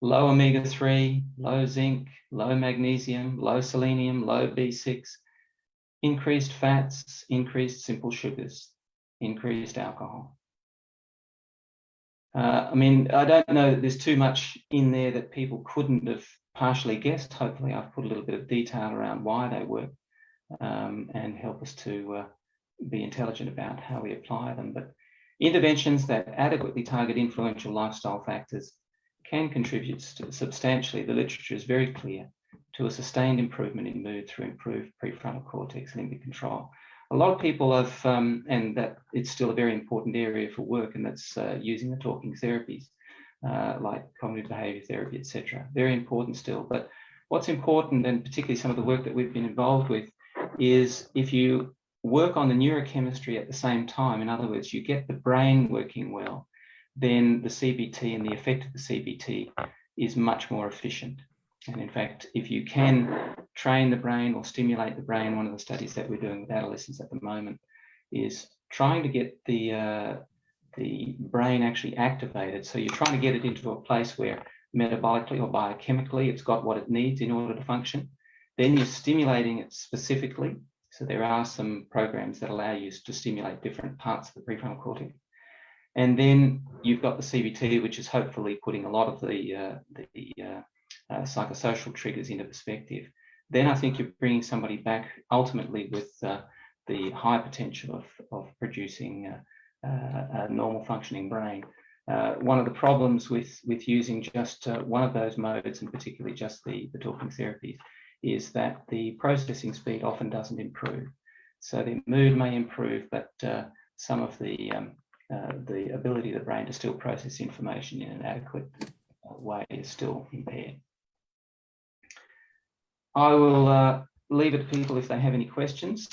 low omega-3, low zinc, low magnesium, low selenium, low B6, increased fats, increased simple sugars, increased alcohol. I mean, I don't know that there's too much in there that people couldn't have partially guessed. Hopefully I've put a little bit of detail around why they work and help us to be intelligent about how we apply them. But interventions that adequately target influential lifestyle factors can contribute substantially, the literature is very clear, to a sustained improvement in mood through improved prefrontal cortex limbic control. A lot of people have, and that it's still a very important area for work, and that's using the talking therapies like cognitive behaviour therapy, etc. Very important still. But what's important, and particularly some of the work that we've been involved with, is if you work on the neurochemistry at the same time, in other words, you get the brain working well, then the CBT and the effect of the CBT is much more efficient. And in fact, if you can train the brain or stimulate the brain, one of the studies that we're doing with adolescents at the moment is trying to get the brain actually activated. So you're trying to get it into a place where metabolically or biochemically it's got what it needs in order to function. Then you're stimulating it specifically. So there are some programs that allow you to stimulate different parts of the prefrontal cortex. And then you've got the CBT, which is hopefully putting a lot of the psychosocial triggers into perspective. Then I think you're bringing somebody back ultimately with the high potential of producing a normal functioning brain. One of the problems with using just one of those modes, and particularly just the talking therapies, is that the processing speed often doesn't improve. So the mood may improve, but some of the ability of the brain to still process information in an adequate way is still impaired. I will leave it to people if they have any questions,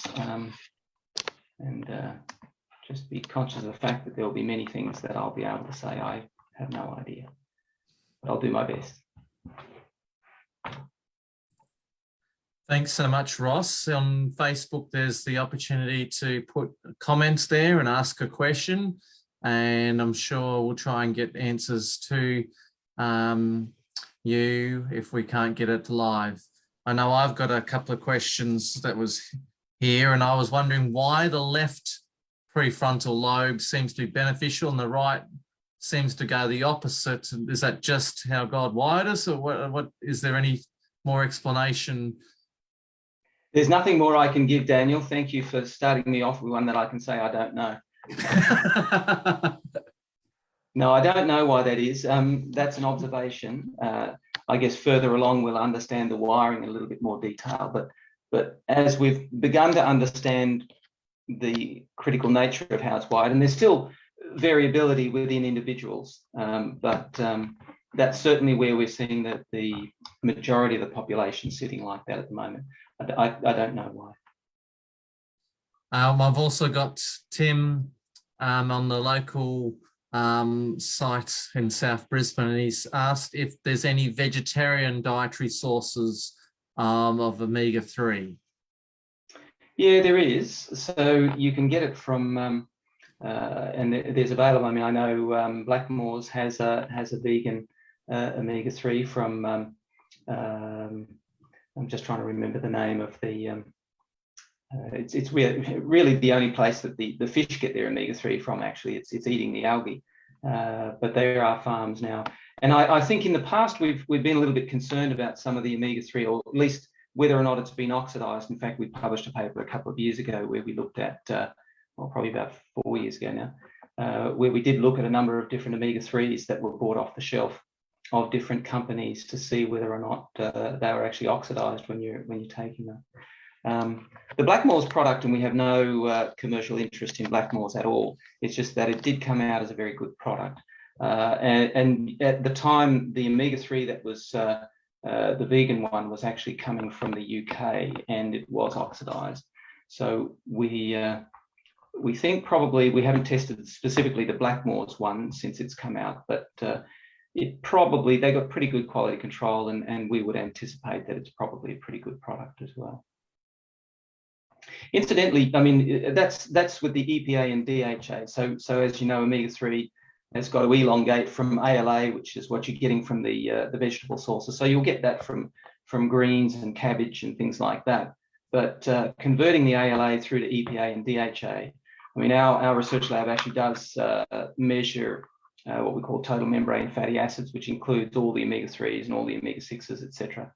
and just be conscious of the fact that there will be many things that I'll be able to say I have no idea, but I'll do my best. Thanks so much, Ross. On Facebook, there's the opportunity to put comments there and ask a question, and I'm sure we'll try and get answers to you if we can't get it live. I know I've got a couple of questions that was here, and I was wondering why the left prefrontal lobe seems to be beneficial and the right seems to go the opposite. Is that just how God wired us, or what is there any more explanation? There's nothing more I can give, Daniel. Thank you for starting me off with one that I can say I don't know. No, I don't know why that is. That's an observation. I guess further along we'll understand the wiring in a little bit more detail. But as we've begun to understand the critical nature of how it's wired, and there's still variability within individuals, but that's certainly where we're seeing that the majority of the population sitting like that at the moment. I don't know why. I've also got Tim on the local site in South Brisbane, and he's asked if there's any vegetarian dietary sources of omega-3. Yeah, there is. So you can get it from and there's available. I mean, I know Blackmores has a vegan omega-3 from. I'm just trying to remember the name of the. It's really the only place that the fish get their omega-3 from. Actually, it's eating the algae, but there are farms now. And I think in the past we've been a little bit concerned about some of the omega-3, or at least whether or not it's been oxidized. In fact, we published a paper a couple of years ago where we looked at, well, probably about 4 years ago now, where we did look at a number of different omega-3s that were bought off the shelf of different companies to see whether or not they were actually oxidized when you're taking them. The Blackmores product, and we have no commercial interest in Blackmores at all. It's just that it did come out as a very good product. And at the time, the omega-3 that was the vegan one was actually coming from the UK, and it was oxidized. So we think probably, we haven't tested specifically the Blackmores one since it's come out, but it probably, they got pretty good quality control, and we would anticipate that it's probably a pretty good product as well. Incidentally, I mean, that's with the EPA and DHA. So as you know, omega-3 has got to elongate from ALA, which is what you're getting from the vegetable sources. So you'll get that from greens and cabbage and things like that. But converting the ALA through to EPA and DHA, I mean, our research lab actually does measure what we call total membrane fatty acids, which includes all the omega-3s and all the omega-6s, etc.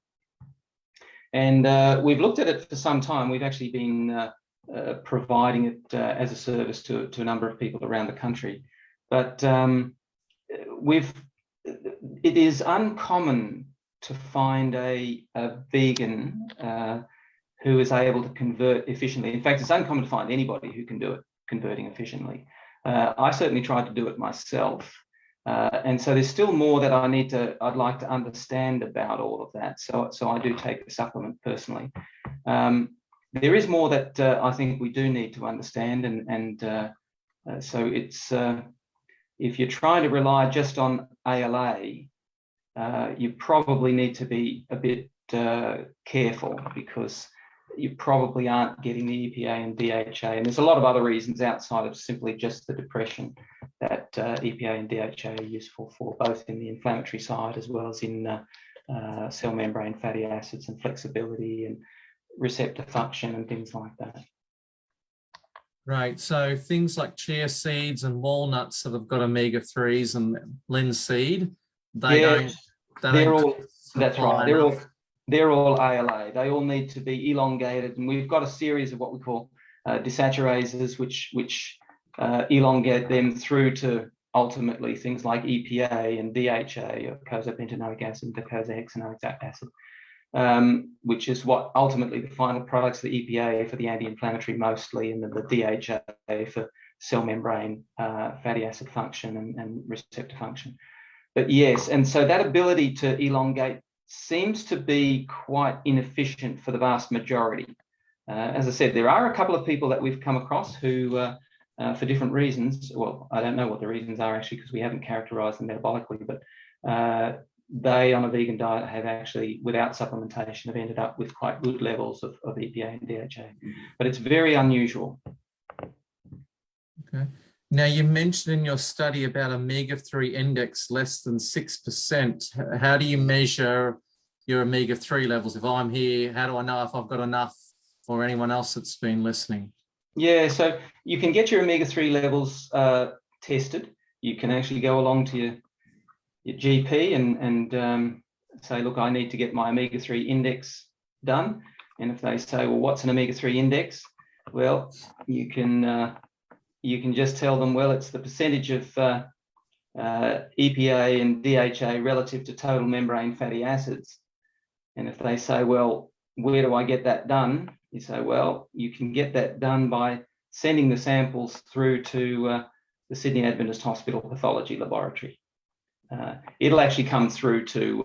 And we've looked at it for some time. We've actually been providing it as a service to a number of people around the country. But it is uncommon to find a vegan who is able to convert efficiently. In fact, it's uncommon to find anybody who can do it, converting efficiently. I certainly tried to do it myself. And so there's still more that I'd like to understand about all of that. So I do take the supplement personally. There is more that I think we do need to understand. So it's, if you're trying to rely just on ALA, you probably need to be a bit careful, because you probably aren't getting the EPA and DHA. And there's a lot of other reasons outside of simply just the depression that EPA and DHA are useful for, both in the inflammatory side as well as in cell membrane fatty acids and flexibility and receptor function and things like that. Right. So things like chia seeds and walnuts that have got omega-3s and linseed, they're all ALA. They all need to be elongated, and we've got a series of what we call desaturasers, which elongate them through to ultimately things like EPA and DHA, or docosapentaenoic acid, docosahexaenoic acid, which is what ultimately the final products, the EPA for the anti-inflammatory mostly, and then the DHA for cell membrane fatty acid function and receptor function. But yes, and so that ability to elongate seems to be quite inefficient for the vast majority. As I said, there are a couple of people that we've come across who, for different reasons, well, I don't know what the reasons are actually, because we haven't characterized them metabolically, but they on a vegan diet have actually, without supplementation, have ended up with quite good levels of EPA and DHA. But it's very unusual. Okay. Now, you mentioned in your study about omega-3 index less than 6%. How do you measure your omega-3 levels? If I'm here, how do I know if I've got enough, or anyone else that's been listening? Yeah, so you can get your omega-3 levels tested. You can actually go along to your GP and say, look, I need to get my omega-3 index done. And if they say, well, what's an omega-3 index? Well, you can just tell them, well, it's the percentage of EPA and DHA relative to total membrane fatty acids. And if they say, well, where do I get that done? You say, well, you can get that done by sending the samples through to the Sydney Adventist Hospital Pathology Laboratory. It'll actually come through to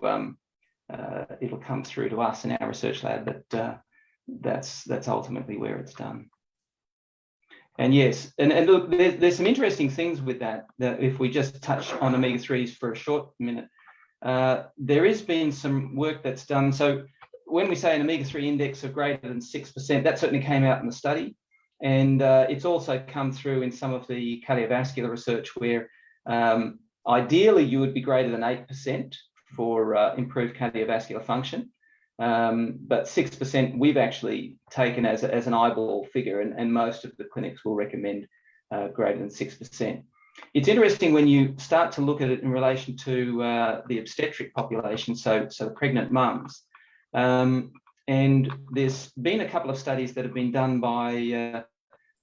us in our research lab, but that's ultimately where it's done. And yes, and look, there's some interesting things with that if we just touch on omega-3s for a short minute. There has been some work that's done. So when we say an omega-3 index of greater than 6%, that certainly came out in the study. And it's also come through in some of the cardiovascular research where ideally you would be greater than 8% for improved cardiovascular function. But 6% we've actually taken as an eyeball figure, and most of the clinics will recommend greater than 6%. It's interesting when you start to look at it in relation to the obstetric population, so pregnant mums. And there's been a couple of studies that have been done by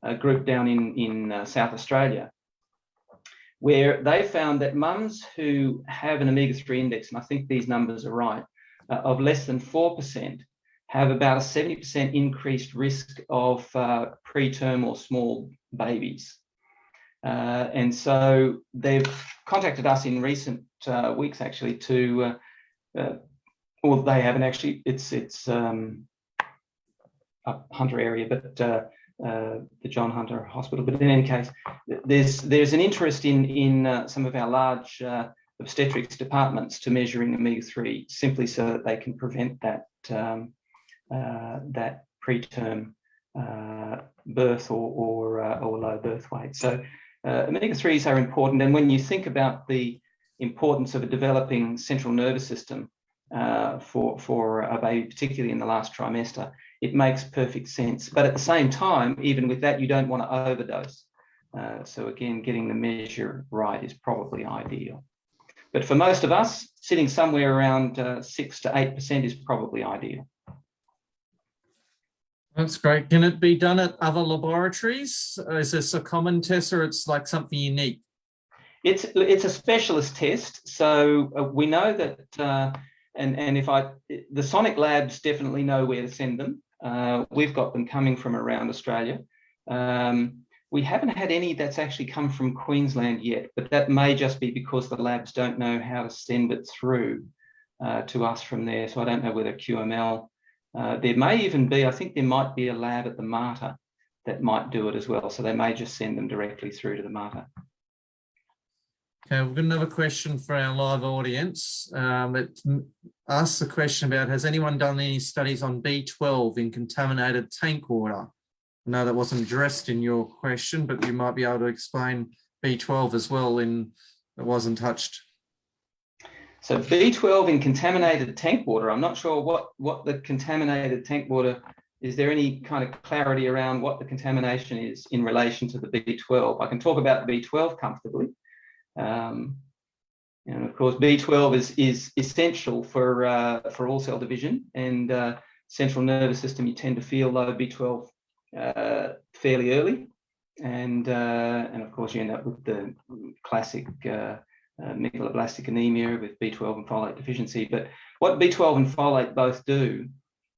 a group down in South Australia, where they found that mums who have an omega-3 index, and I think these numbers are right, of less than 4%, have about a 70% increased risk of preterm or small babies. And so they've contacted us in recent weeks, actually, to, well, they haven't actually, it's a Hunter area, but the John Hunter Hospital. But in any case, there's an interest in some of our large obstetrics departments to measuring omega-3, simply so that they can prevent that that preterm birth or low birth weight. So omega-3s are important, and when you think about the importance of a developing central nervous system for a baby, particularly in the last trimester, it makes perfect sense. But at the same time, even with that, you don't want to overdose. So again, getting the measure right is probably ideal. But for most of us, sitting somewhere around 6 to 8% is probably ideal. That's great. Can it be done at other laboratories? Is this a common test, or it's like something unique? It's a specialist test. So we know that, and if the Sonic labs definitely know where to send them. We've got them coming from around Australia. We haven't had any that's actually come from Queensland yet, but that may just be because the labs don't know how to send it through to us from there. So I don't know whether QML, there may even be, I think there might be a lab at the Mater that might do it as well. So they may just send them directly through to the Mater. Okay, we've got another question for our live audience. It asks the question about, has anyone done any studies on B12 in contaminated tank water? I know that wasn't addressed in your question, but you might be able to explain B12 as well that wasn't touched. So B12 in contaminated tank water, I'm not sure what the contaminated tank water, is there any kind of clarity around what the contamination is in relation to the B12? I can talk about the B12 comfortably. And of course, B12 is essential for all cell division, and central nervous system, you tend to feel low B12 fairly early, and of course you end up with the classic megaloblastic anemia with B12 and folate deficiency. But what B12 and folate both do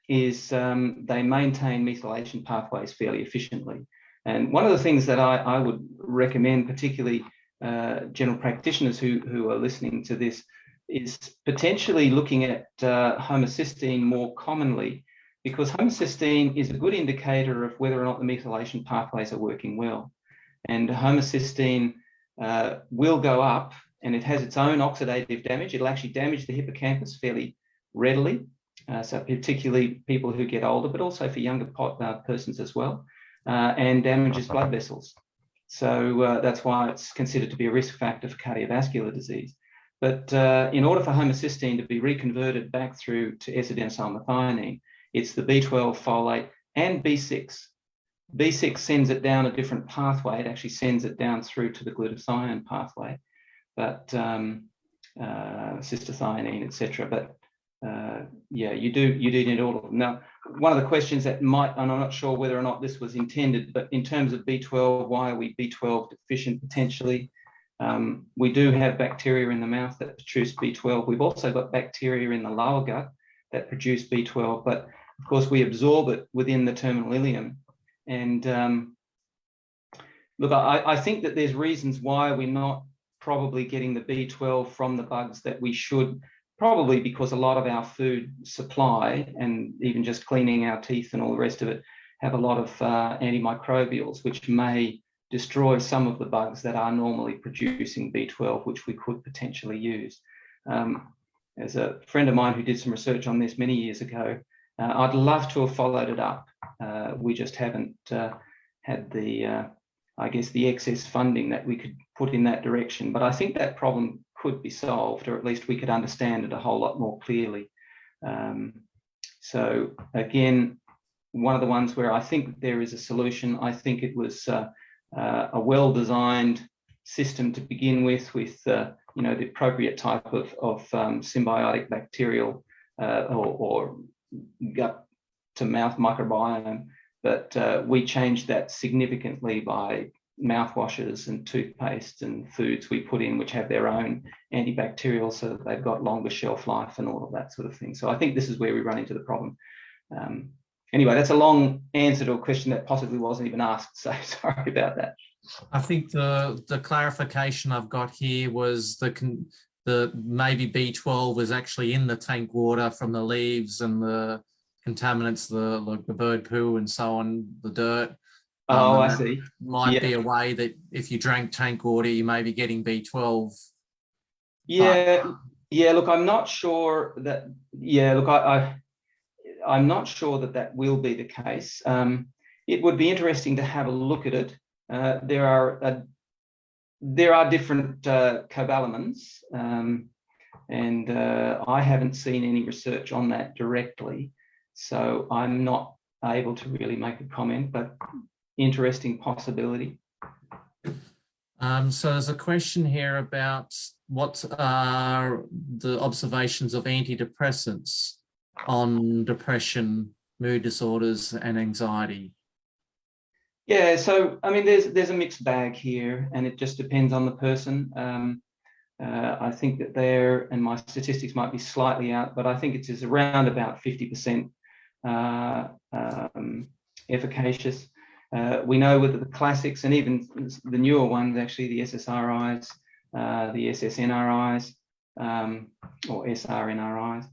is they maintain methylation pathways fairly efficiently. And one of the things that I would recommend, particularly general practitioners who are listening to this, is potentially looking at homocysteine more commonly, because homocysteine is a good indicator of whether or not the methylation pathways are working well. And homocysteine will go up, and it has its own oxidative damage. It'll actually damage the hippocampus fairly readily, so particularly people who get older, but also for younger persons as well, and damages blood vessels. So that's why it's considered to be a risk factor for cardiovascular disease. But in order for homocysteine to be reconverted back through to S-adenosylmethionine, it's the B12, folate, and B6. B6 sends it down a different pathway. It actually sends it down through to the glutathione pathway, but cystathionine, etc. But yeah, you do need all of them. Now, one of the questions that might, and I'm not sure whether or not this was intended, but in terms of B12, why are we B12 deficient potentially? We do have bacteria in the mouth that produce B12. We've also got bacteria in the lower gut that produce B12, but of course we absorb it within the terminal ileum. And look, I think that there's reasons why we're not probably getting the B12 from the bugs that we should, probably because a lot of our food supply, and even just cleaning our teeth and all the rest of it, have a lot of antimicrobials, which may destroy some of the bugs that are normally producing B12, which we could potentially use. As a friend of mine who did some research on this many years ago, I'd love to have followed it up. We just haven't had the, I guess, the excess funding that we could put in that direction. But I think that problem could be solved, or at least we could understand it a whole lot more clearly. So again, one of the ones where I think there is a solution. I think it was a well-designed system to begin with the appropriate type of symbiotic bacterial or gut to mouth microbiome. But we changed that significantly by mouthwashes and toothpaste and foods we put in, which have their own antibacterial, so that they've got longer shelf life and all of that sort of thing. So I think this is where we run into the problem. Anyway, that's a long answer to a question that possibly wasn't even asked, so sorry about that. I think the clarification I've got here was the maybe B12 was actually in the tank water from the leaves and the contaminants, the bird poo and so on, the dirt. Oh, I see. Might be a way that if you drank tank water, you may be getting B12. Yeah, yeah. Look, I'm not sure that. Yeah, look, I'm not sure that that will be the case. It would be interesting to have a look at it. There are different cobalamins, and I haven't seen any research on that directly, so I'm not able to really make a comment, but interesting possibility. So there's a question here about what are the observations of antidepressants on depression, mood disorders, and anxiety? Yeah, so I mean, there's a mixed bag here, and it just depends on the person. I think that and my statistics might be slightly out, but I think it is around about 50% efficacious. We know with the classics and even the newer ones, actually the SSRIs, the SSNRIs, or SRNRIs,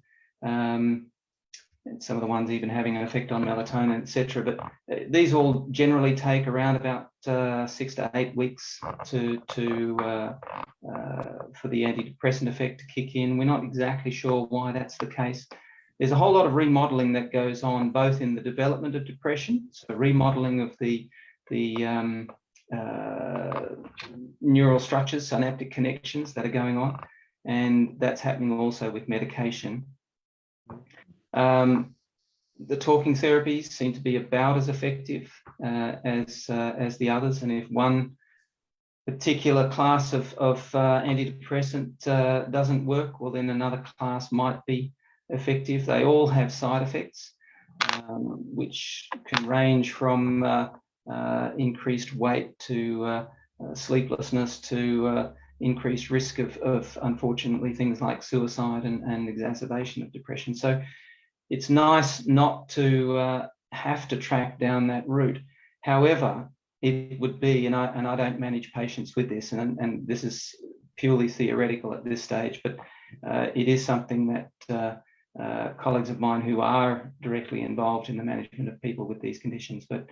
and some of the ones even having an effect on melatonin, etc. But these all generally take around about 6 to 8 weeks for the antidepressant effect to kick in. We're not exactly sure why that's the case. There's a whole lot of remodeling that goes on both in the development of depression, so remodeling of the neural structures, synaptic connections that are going on, and that's happening also with medication. The talking therapies seem to be about as effective as the others, and if one particular class of antidepressant doesn't work, well, then another class might be effective. They all have side effects, which can range from increased weight to sleeplessness to increased risk of unfortunately things like suicide and exacerbation of depression. So it's nice not to have to track down that route. However, it would be, and I don't manage patients with this, and this is purely theoretical at this stage, but it is something that colleagues of mine who are directly involved in the management of people with these conditions. But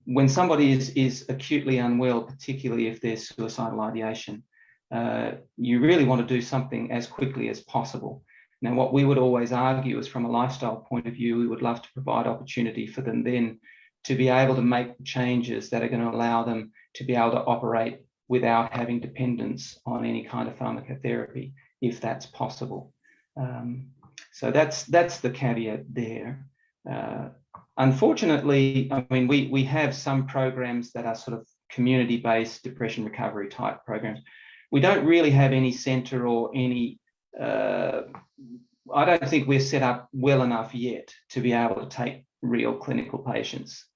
when somebody is acutely unwell, particularly if there's suicidal ideation, you really want to do something as quickly as possible. Now, what we would always argue is from a lifestyle point of view, we would love to provide opportunity for them then to be able to make changes that are going to allow them to be able to operate without having dependence on any kind of pharmacotherapy, if that's possible. So that's the caveat there. Unfortunately, I mean, we have some programs that are sort of community-based depression recovery type programs. We don't really have any centre or any, I don't think we're set up well enough yet to be able to take real clinical patients.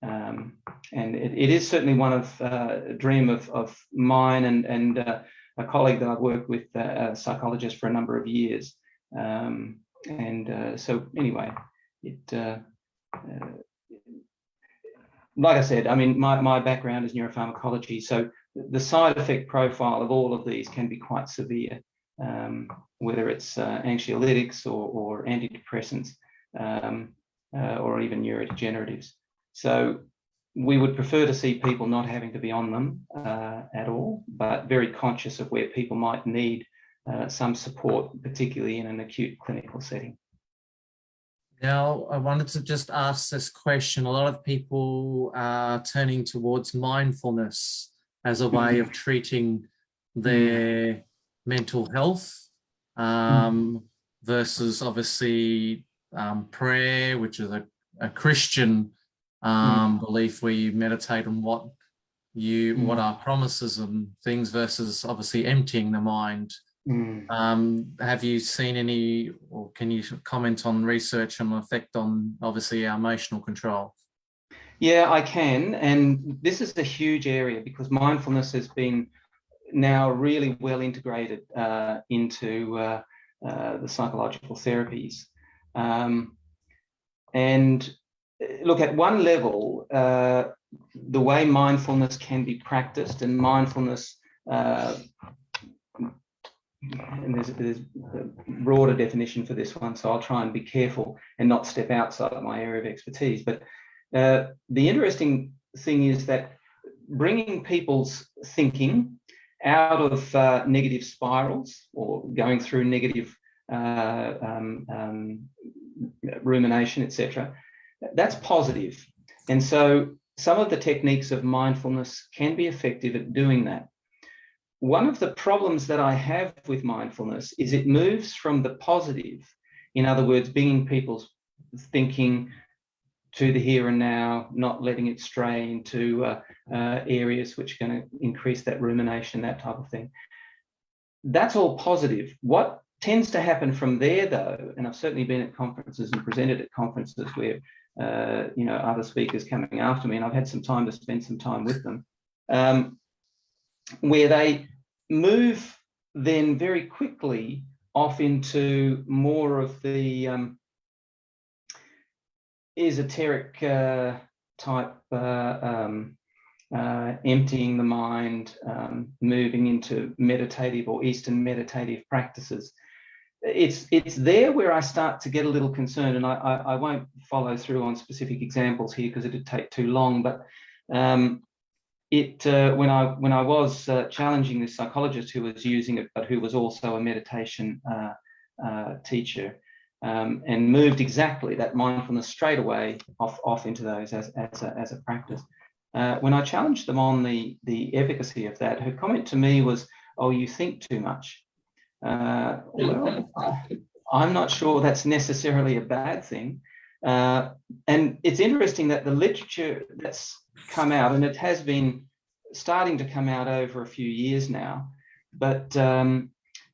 And it is certainly one of a dream of mine and a colleague that I've worked with, a psychologist for a number of years. So anyway, like I said, I mean, my background is neuropharmacology, so the side effect profile of all of these can be quite severe, whether it's anxiolytics or antidepressants or even neurodegeneratives. So we would prefer to see people not having to be on them at all, but very conscious of where people might need some support, particularly in an acute clinical setting. Now, I wanted to just ask this question. A lot of people are turning towards mindfulness as a way of treating their mental health versus obviously prayer, which is a Christian belief where you meditate on what are promises and things versus obviously emptying the mind. Have you seen any, or can you comment on research and the effect on obviously our emotional control? Yeah, I can. And this is a huge area because mindfulness has been now really well integrated into the psychological therapies. And look, at one level, the way mindfulness can be practiced, and mindfulness, and there's a broader definition for this one, so I'll try and be careful and not step outside of my area of expertise. But the interesting thing is that bringing people's thinking out of negative spirals or going through negative rumination, etc., that's positive. And so some of the techniques of mindfulness can be effective at doing that. One of the problems that I have with mindfulness is it moves from the positive, in other words, bringing people's thinking to the here and now, not letting it stray into areas which are going to increase that rumination, that type of thing. That's all positive. What tends to happen from there, though, and I've certainly been at conferences and presented at conferences where other speakers coming after me, and I've had some time to spend some time with them, where they move then very quickly off into more of the esoteric type emptying the mind, moving into meditative or Eastern meditative practices. It's there where I start to get a little concerned, and I won't follow through on specific examples here because it'd take too long. But when I was challenging this psychologist who was using it, but who was also a meditation teacher, and moved exactly that mindfulness straight away off into those as a practice. When I challenged them on the efficacy of that, her comment to me was, "Oh, you think too much." Well, I'm not sure that's necessarily a bad thing. And it's interesting that the literature that's come out, and it has been starting to come out over a few years now, but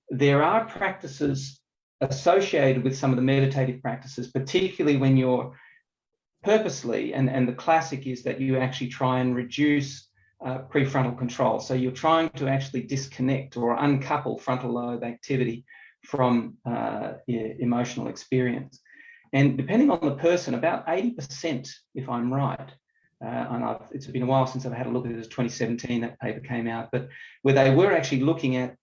there are practices associated with some of the meditative practices, particularly when you're purposely, and the classic is that you actually try and reduce prefrontal control. So you're trying to actually disconnect or uncouple frontal lobe activity from emotional experience. And depending on the person, about 80%, if I'm right, and it's been a while since I've had a look at it, it was 2017 that paper came out, but where they were actually looking at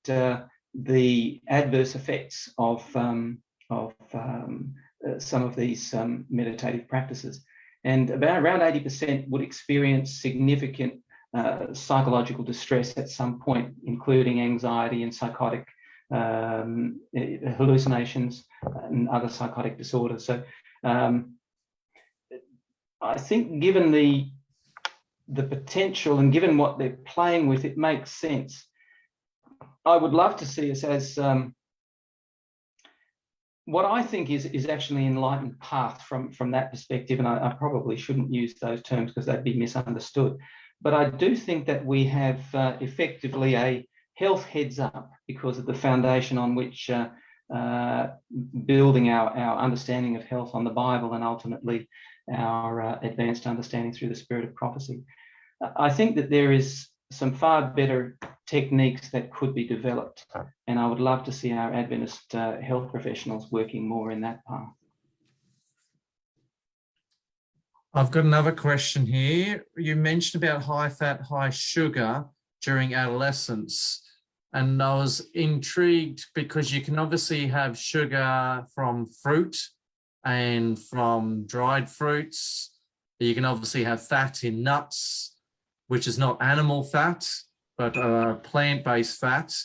the adverse effects of some of these meditative practices. And around 80% would experience significant psychological distress at some point, including anxiety and psychotic hallucinations and other psychotic disorders. So I think given the potential and given what they're playing with, it makes sense. I would love to see us as what I think is actually an enlightened path from that perspective, and I probably shouldn't use those terms because they'd be misunderstood. But I do think that we have effectively a health heads up because of the foundation on which building our understanding of health on the Bible and ultimately our advanced understanding through the spirit of prophecy. I think that there is some far better techniques that could be developed, and I would love to see our Adventist health professionals working more in that path. I've got another question here. You mentioned about high fat, high sugar during adolescence, and I was intrigued because you can obviously have sugar from fruit and from dried fruits. You can obviously have fat in nuts, which is not animal fat, but plant-based fat.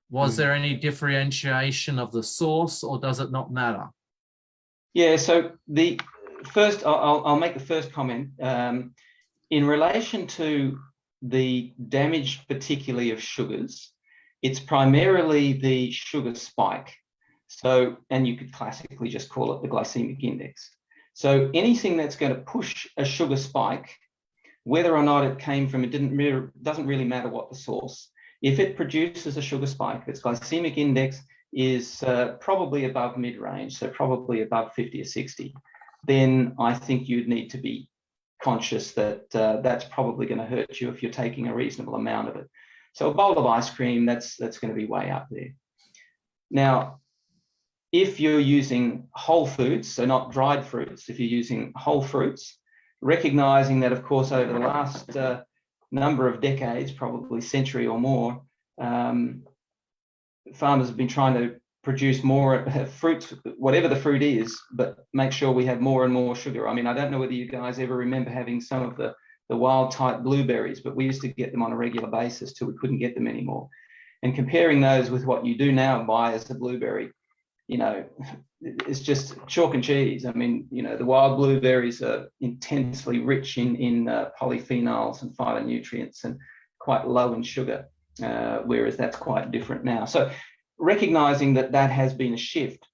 Was there any differentiation of the source, or does it not matter? Yeah, so the first, I'll make the first comment. In relation to the damage, particularly of sugars, it's primarily the sugar spike. So, and you could classically just call it the glycemic index. So anything that's going to push a sugar spike, whether or not it came from, doesn't really matter what the source. If it produces a sugar spike, its glycemic index is probably above mid-range, so probably above 50 or 60, then I think you'd need to be conscious that that's probably going to hurt you if you're taking a reasonable amount of it. So a bowl of ice cream, that's going to be way up there. Now, if you're using whole foods, so not dried fruits, if you're using whole fruits, recognizing that, of course, over the last number of decades, probably century or more, farmers have been trying to produce more fruits, whatever the fruit is, but make sure we have more and more sugar. I mean, I don't know whether you guys ever remember having some of the wild type blueberries, but we used to get them on a regular basis till we couldn't get them anymore. And comparing those with what you do now buy as a blueberry, you know, it's just chalk and cheese. I mean, you know, the wild blueberries are intensely rich in polyphenols and phytonutrients and quite low in sugar, whereas that's quite different now. So recognizing that that has been a shift,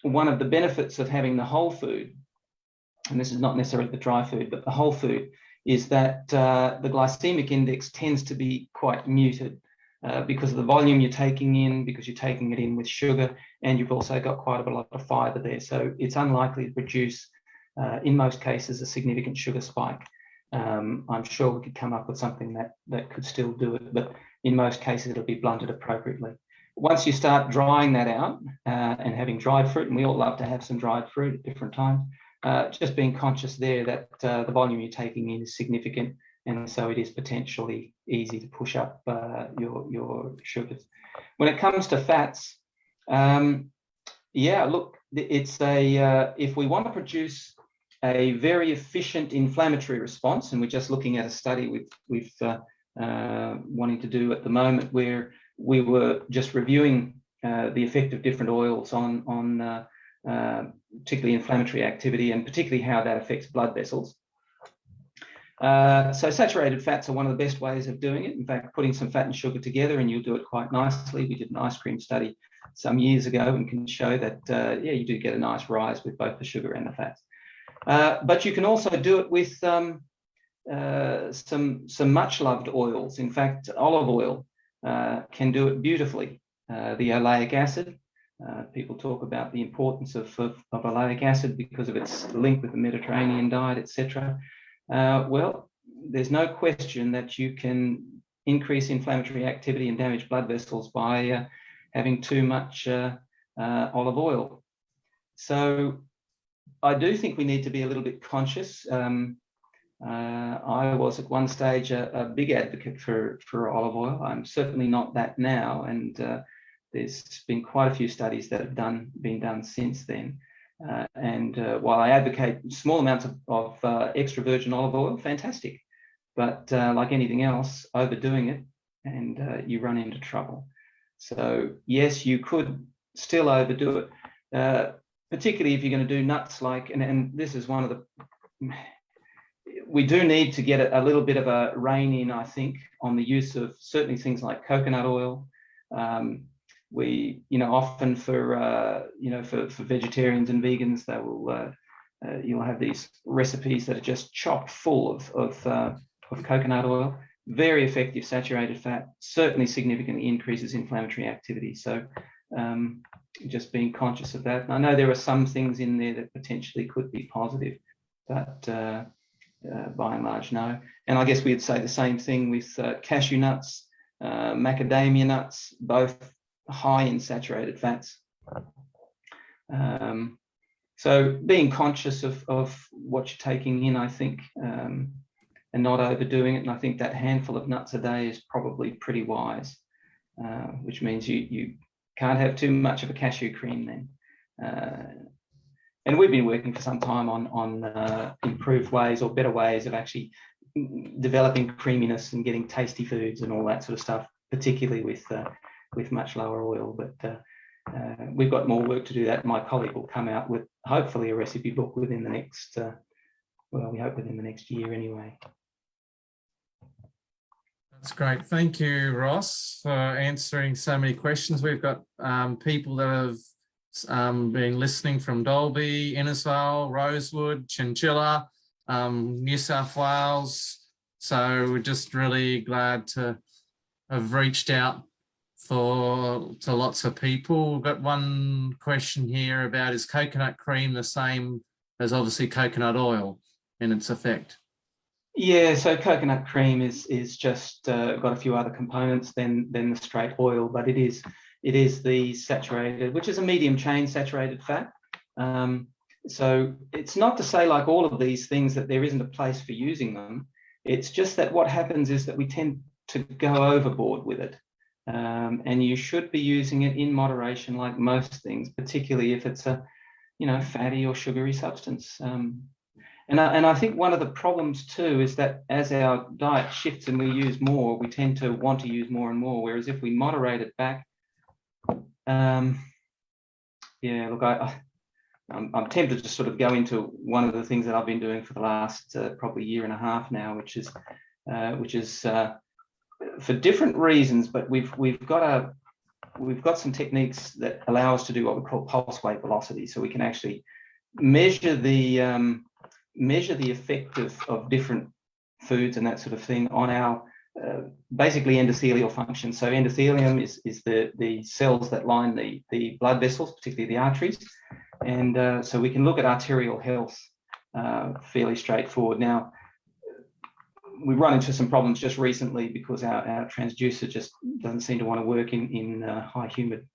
one of the benefits of having the whole food, and this is not necessarily the dry food, but the whole food, is that the glycemic index tends to be quite muted because of the volume you're taking in, because you're taking it in with sugar, and you've also got quite a lot of fiber there. So it's unlikely to produce, in most cases, a significant sugar spike. I'm sure we could come up with something that could still do it, but in most cases, it'll be blunted appropriately. Once you start drying that out and having dried fruit, and we all love to have some dried fruit at different times, just being conscious there that the volume you're taking in is significant, and so it is potentially easy to push up your sugars. When it comes to fats, yeah, look, it's if we want to produce a very efficient inflammatory response, and we're just looking at a study we've wanting to do at the moment, where we were just reviewing the effect of different oils on particularly inflammatory activity, and particularly how that affects blood vessels. So saturated fats are one of the best ways of doing it. In fact, putting some fat and sugar together, and you'll do it quite nicely. We did an ice cream study some years ago and can show that, yeah, you do get a nice rise with both the sugar and the fats. But you can also do it with some much loved oils. In fact, olive oil can do it beautifully. The oleic acid, people talk about the importance of oleic acid because of its link with the Mediterranean diet, etc. Well, there's no question that you can increase inflammatory activity and damage blood vessels by having too much olive oil. So I do think we need to be a little bit conscious. I was at one stage a big advocate for olive oil. I'm certainly not that now, and there's been quite a few studies that have been done since then. And while I advocate small amounts of extra virgin olive oil, fantastic. But like anything else, overdoing it and you run into trouble. So yes, you could still overdo it, particularly if you're going to do nuts like, and this is one of the, we do need to get a little bit of a rein in, I think, on the use of certainly things like coconut oil. We, often for vegetarians and vegans, they will, you'll have these recipes that are just chock full of coconut oil. Very effective saturated fat, certainly significantly increases inflammatory activity. So just being conscious of that. And I know there are some things in there that potentially could be positive, but by and large, no. And I guess we'd say the same thing with cashew nuts, macadamia nuts, both high in saturated fats. So being conscious of what you're taking in, I think, and not overdoing it. And I think that handful of nuts a day is probably pretty wise, which means you can't have too much of a cashew cream then. And we've been working for some time on improved ways or better ways of actually developing creaminess and getting tasty foods and all that sort of stuff, particularly with much lower oil. But we've got more work to do. That my colleague will come out with hopefully a recipe book within the next, well, we hope within the next year anyway. That's great. Thank you, Ross, for answering so many questions. We've got people that have been listening from Dalby, Innisfail, Rosewood, Chinchilla, New South Wales. So we're just really glad to have reached out to lots of people. We've got one question here about, is coconut cream the same as obviously coconut oil in its effect? Yeah, so coconut cream is just got a few other components than the straight oil, but it is the saturated, which is a medium chain saturated fat. So it's not to say, like all of these things, that there isn't a place for using them. It's just that what happens is that we tend to go overboard with it. And you should be using it in moderation, like most things, particularly if it's a, fatty or sugary substance. And I think one of the problems too is that as our diet shifts and we use more, we tend to want to use more and more. Whereas if we moderate it back, look, I'm tempted to sort of go into one of the things that I've been doing for the last probably year and a half now, which is for different reasons, but we've got some techniques that allow us to do what we call pulse wave velocity, so we can actually measure the effect of different foods and that sort of thing on our basically endothelial function. So endothelium is the cells that line the blood vessels, particularly the arteries, and so we can look at arterial health fairly straightforward. Now, we've run into some problems just recently because our transducer just doesn't seem to want to work in high humid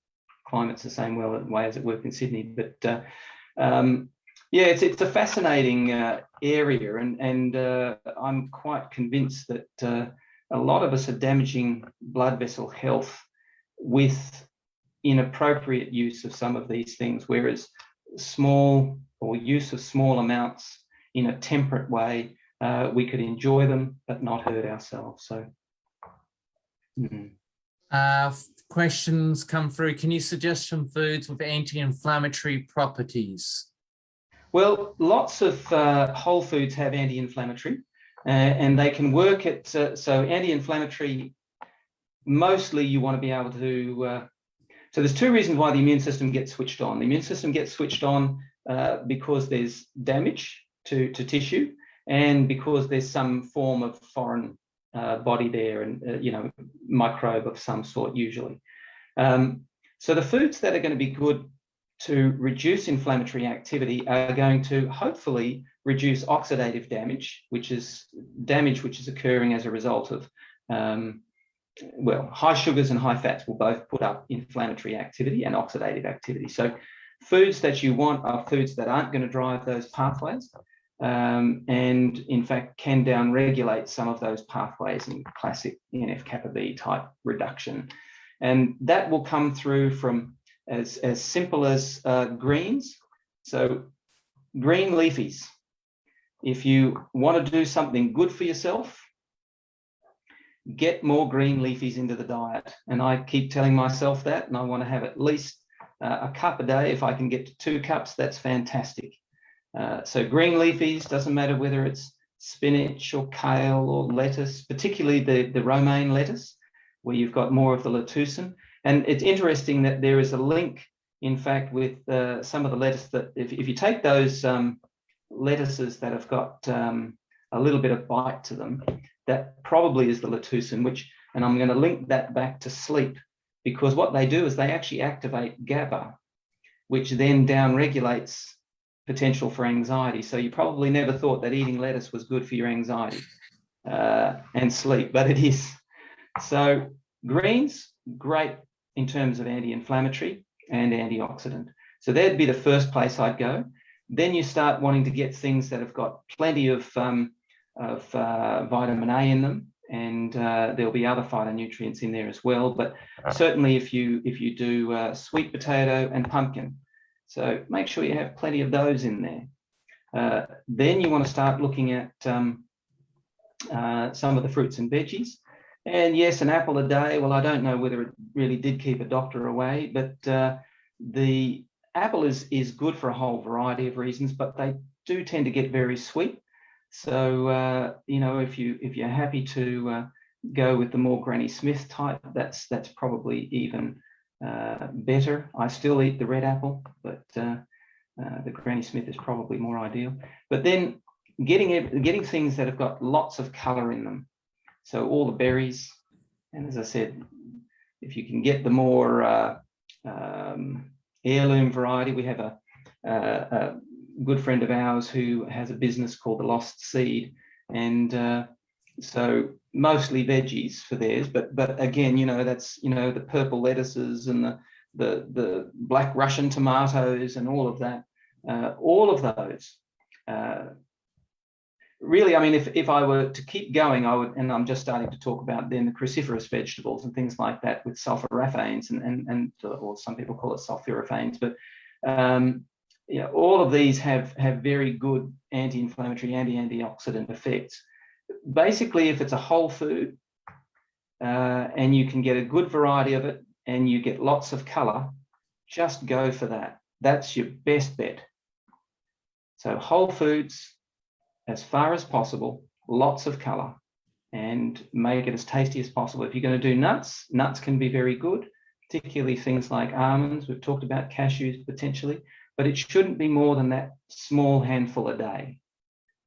climates the same way as it worked in Sydney. But yeah, it's a fascinating area, and I'm quite convinced that a lot of us are damaging blood vessel health with inappropriate use of some of these things, whereas use of small amounts in a temperate way, we could enjoy them but not hurt ourselves. So questions come through. Can you suggest some foods with anti-inflammatory properties? Well, lots of whole foods have anti-inflammatory, and they can work at, so anti-inflammatory, mostly you want to be able to, so there's two reasons why the immune system gets switched on. The immune system gets switched on because there's damage to tissue, and because there's some form of foreign body there, and microbe of some sort usually. So the foods that are going to be good to reduce inflammatory activity are going to hopefully reduce oxidative damage, which is occurring as a result of, high sugars and high fats will both put up inflammatory activity and oxidative activity. So foods that you want are foods that aren't going to drive those pathways, and in fact can down-regulate some of those pathways in classic NF-kappa B type reduction. And that will come through from as simple as greens. So green leafies. If you want to do something good for yourself, get more green leafies into the diet. And I keep telling myself that, and I want to have at least a cup a day. If I can get to 2 cups, that's fantastic. So green leafies, doesn't matter whether it's spinach or kale or lettuce, particularly the romaine lettuce, where you've got more of the lutein. And it's interesting that there is a link, in fact, with some of the lettuce that if you take those lettuces that have got a little bit of bite to them, that probably is the lutein, and I'm going to link that back to sleep, because what they do is they actually activate GABA, which then down-regulates potential for anxiety. So you probably never thought that eating lettuce was good for your anxiety and sleep, but it is. So greens, great in terms of anti-inflammatory and antioxidant. So that'd be the first place I'd go. Then you start wanting to get things that have got plenty of vitamin A in them, and there'll be other phytonutrients in there as well. But certainly if you do sweet potato and pumpkin, so make sure you have plenty of those in there. Then you want to start looking at some of the fruits and veggies. And yes, an apple a day. Well, I don't know whether it really did keep a doctor away, but The apple is good for a whole variety of reasons, but they do tend to get very sweet. So you know, if you're happy to go with the more Granny Smith type, that's probably even better. I still eat the red apple, but the Granny Smith is probably more ideal. But then getting things that have got lots of color in them. So all the berries, and as I said, if you can get the more heirloom variety, we have a good friend of ours who has a business called the Lost Seed, and so mostly veggies for theirs. But again, you know, that's, you know, the purple lettuces and the black Russian tomatoes and all of that. All of those. Really, I mean, if I were to keep going, I would, and I'm just starting to talk about then the cruciferous vegetables and things like that with sulforaphanes and or some people call it sulforaphanes, but yeah, all of these have very good anti-inflammatory, antioxidant effects. Basically, if it's a whole food and you can get a good variety of it and you get lots of color, just go for that. That's your best bet. So whole foods, as far as possible, lots of color, and make it as tasty as possible. If you're going to do nuts, nuts can be very good, particularly things like almonds. We've talked about cashews potentially, but it shouldn't be more than that small handful a day.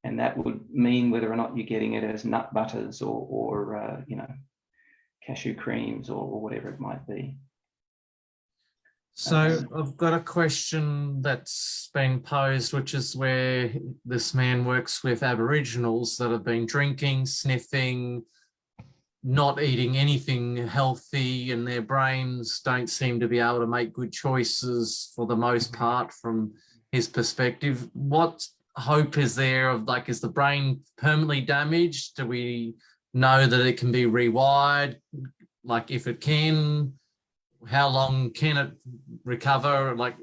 And that would mean whether or not you're getting it as nut butters or you know, cashew creams or whatever it might be. So I've got a question that's been posed, which is where this man works with Aboriginals that have been drinking, sniffing, not eating anything healthy, and their brains don't seem to be able to make good choices for the most part from his perspective. What hope is there of, like, is the brain permanently damaged? Do we know that it can be rewired? Like, if it can, how long can it recover? Like,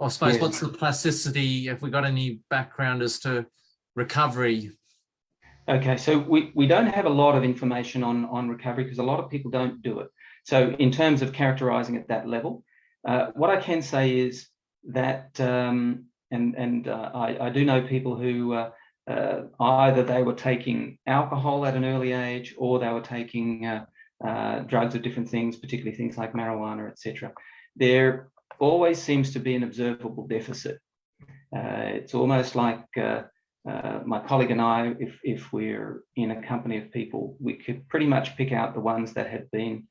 I suppose, what's the plasticity, if we got any background as to recovery? Okay, so we don't have a lot of information on recovery because a lot of people don't do it. So in terms of characterizing at that level, what I can say is that, I do know people who either they were taking alcohol at an early age or they were taking drugs of different things, particularly things like marijuana, etc. There always seems to be an observable deficit. It's almost like my colleague and I, if we're in a company of people, we could pretty much pick out the ones that had been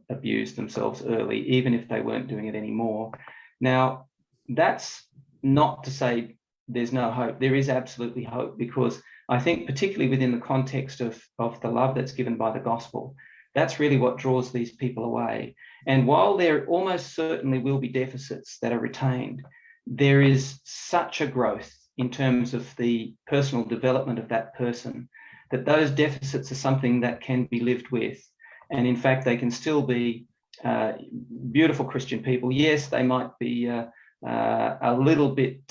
abused themselves early, even if they weren't doing it anymore. Now, that's not to say there's no hope. There is absolutely hope, because I think particularly within the context of the love that's given by the gospel, that's really what draws these people away. And while there almost certainly will be deficits that are retained, there is such a growth in terms of the personal development of that person that those deficits are something that can be lived with. And in fact, they can still be beautiful Christian people. Yes, they might be a little bit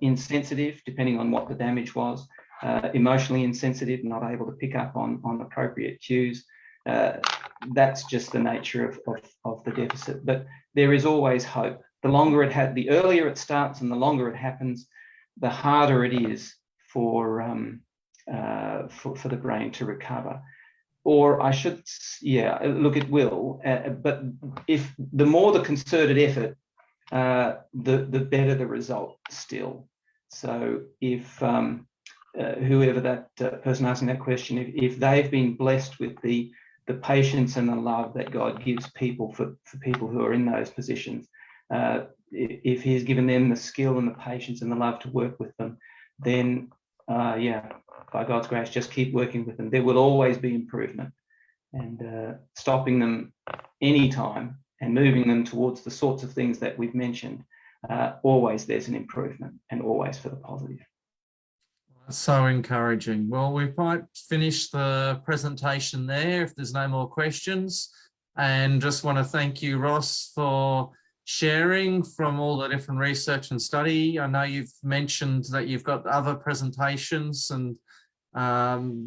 insensitive, depending on what the damage was, emotionally insensitive, not able to pick up on appropriate cues. That's just the nature of the deficit. But there is always hope. The earlier it starts and the longer it happens, the harder it is for the brain to recover. Or I should, look, it will. But if the more the concerted effort, the better the result still. So if whoever that person asking that question, if they've been blessed with the patience and the love that God gives people for people who are in those positions, if he's given them the skill and the patience and the love to work with them, then by God's grace, just keep working with them. There will always be improvement, and stopping them anytime and moving them towards the sorts of things that we've mentioned, always there's an improvement, and always for the positive. So encouraging. Well, we might finish the presentation there if there's no more questions. And just want to thank you, Ross, for sharing from all the different research and study. I know you've mentioned that you've got other presentations, and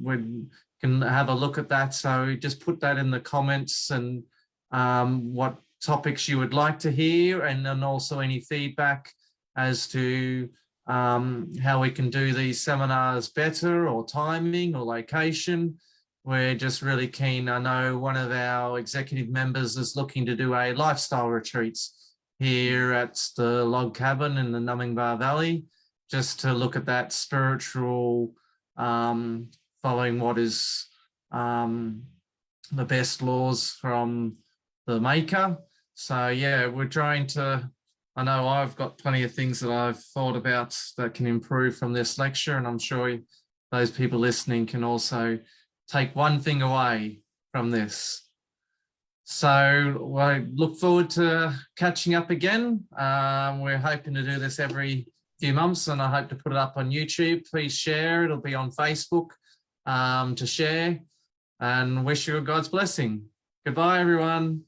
we can have a look at that. So just put that in the comments, and what topics you would like to hear, and then also any feedback as to how we can do these seminars better, or timing or location. We're just really keen. I know one of our executive members is looking to do a lifestyle retreats here at the log cabin in the Numbingbar Valley, just to look at that spiritual, following what is the best laws from the maker. So yeah, we're trying to, I know I've got plenty of things that I've thought about that can improve from this lecture, and I'm sure those people listening can also take one thing away from this. So I look forward to catching up again. We're hoping to do this every few months, and I hope to put it up on YouTube. Please share. It'll be on Facebook to share, and wish you God's blessing. Goodbye, everyone.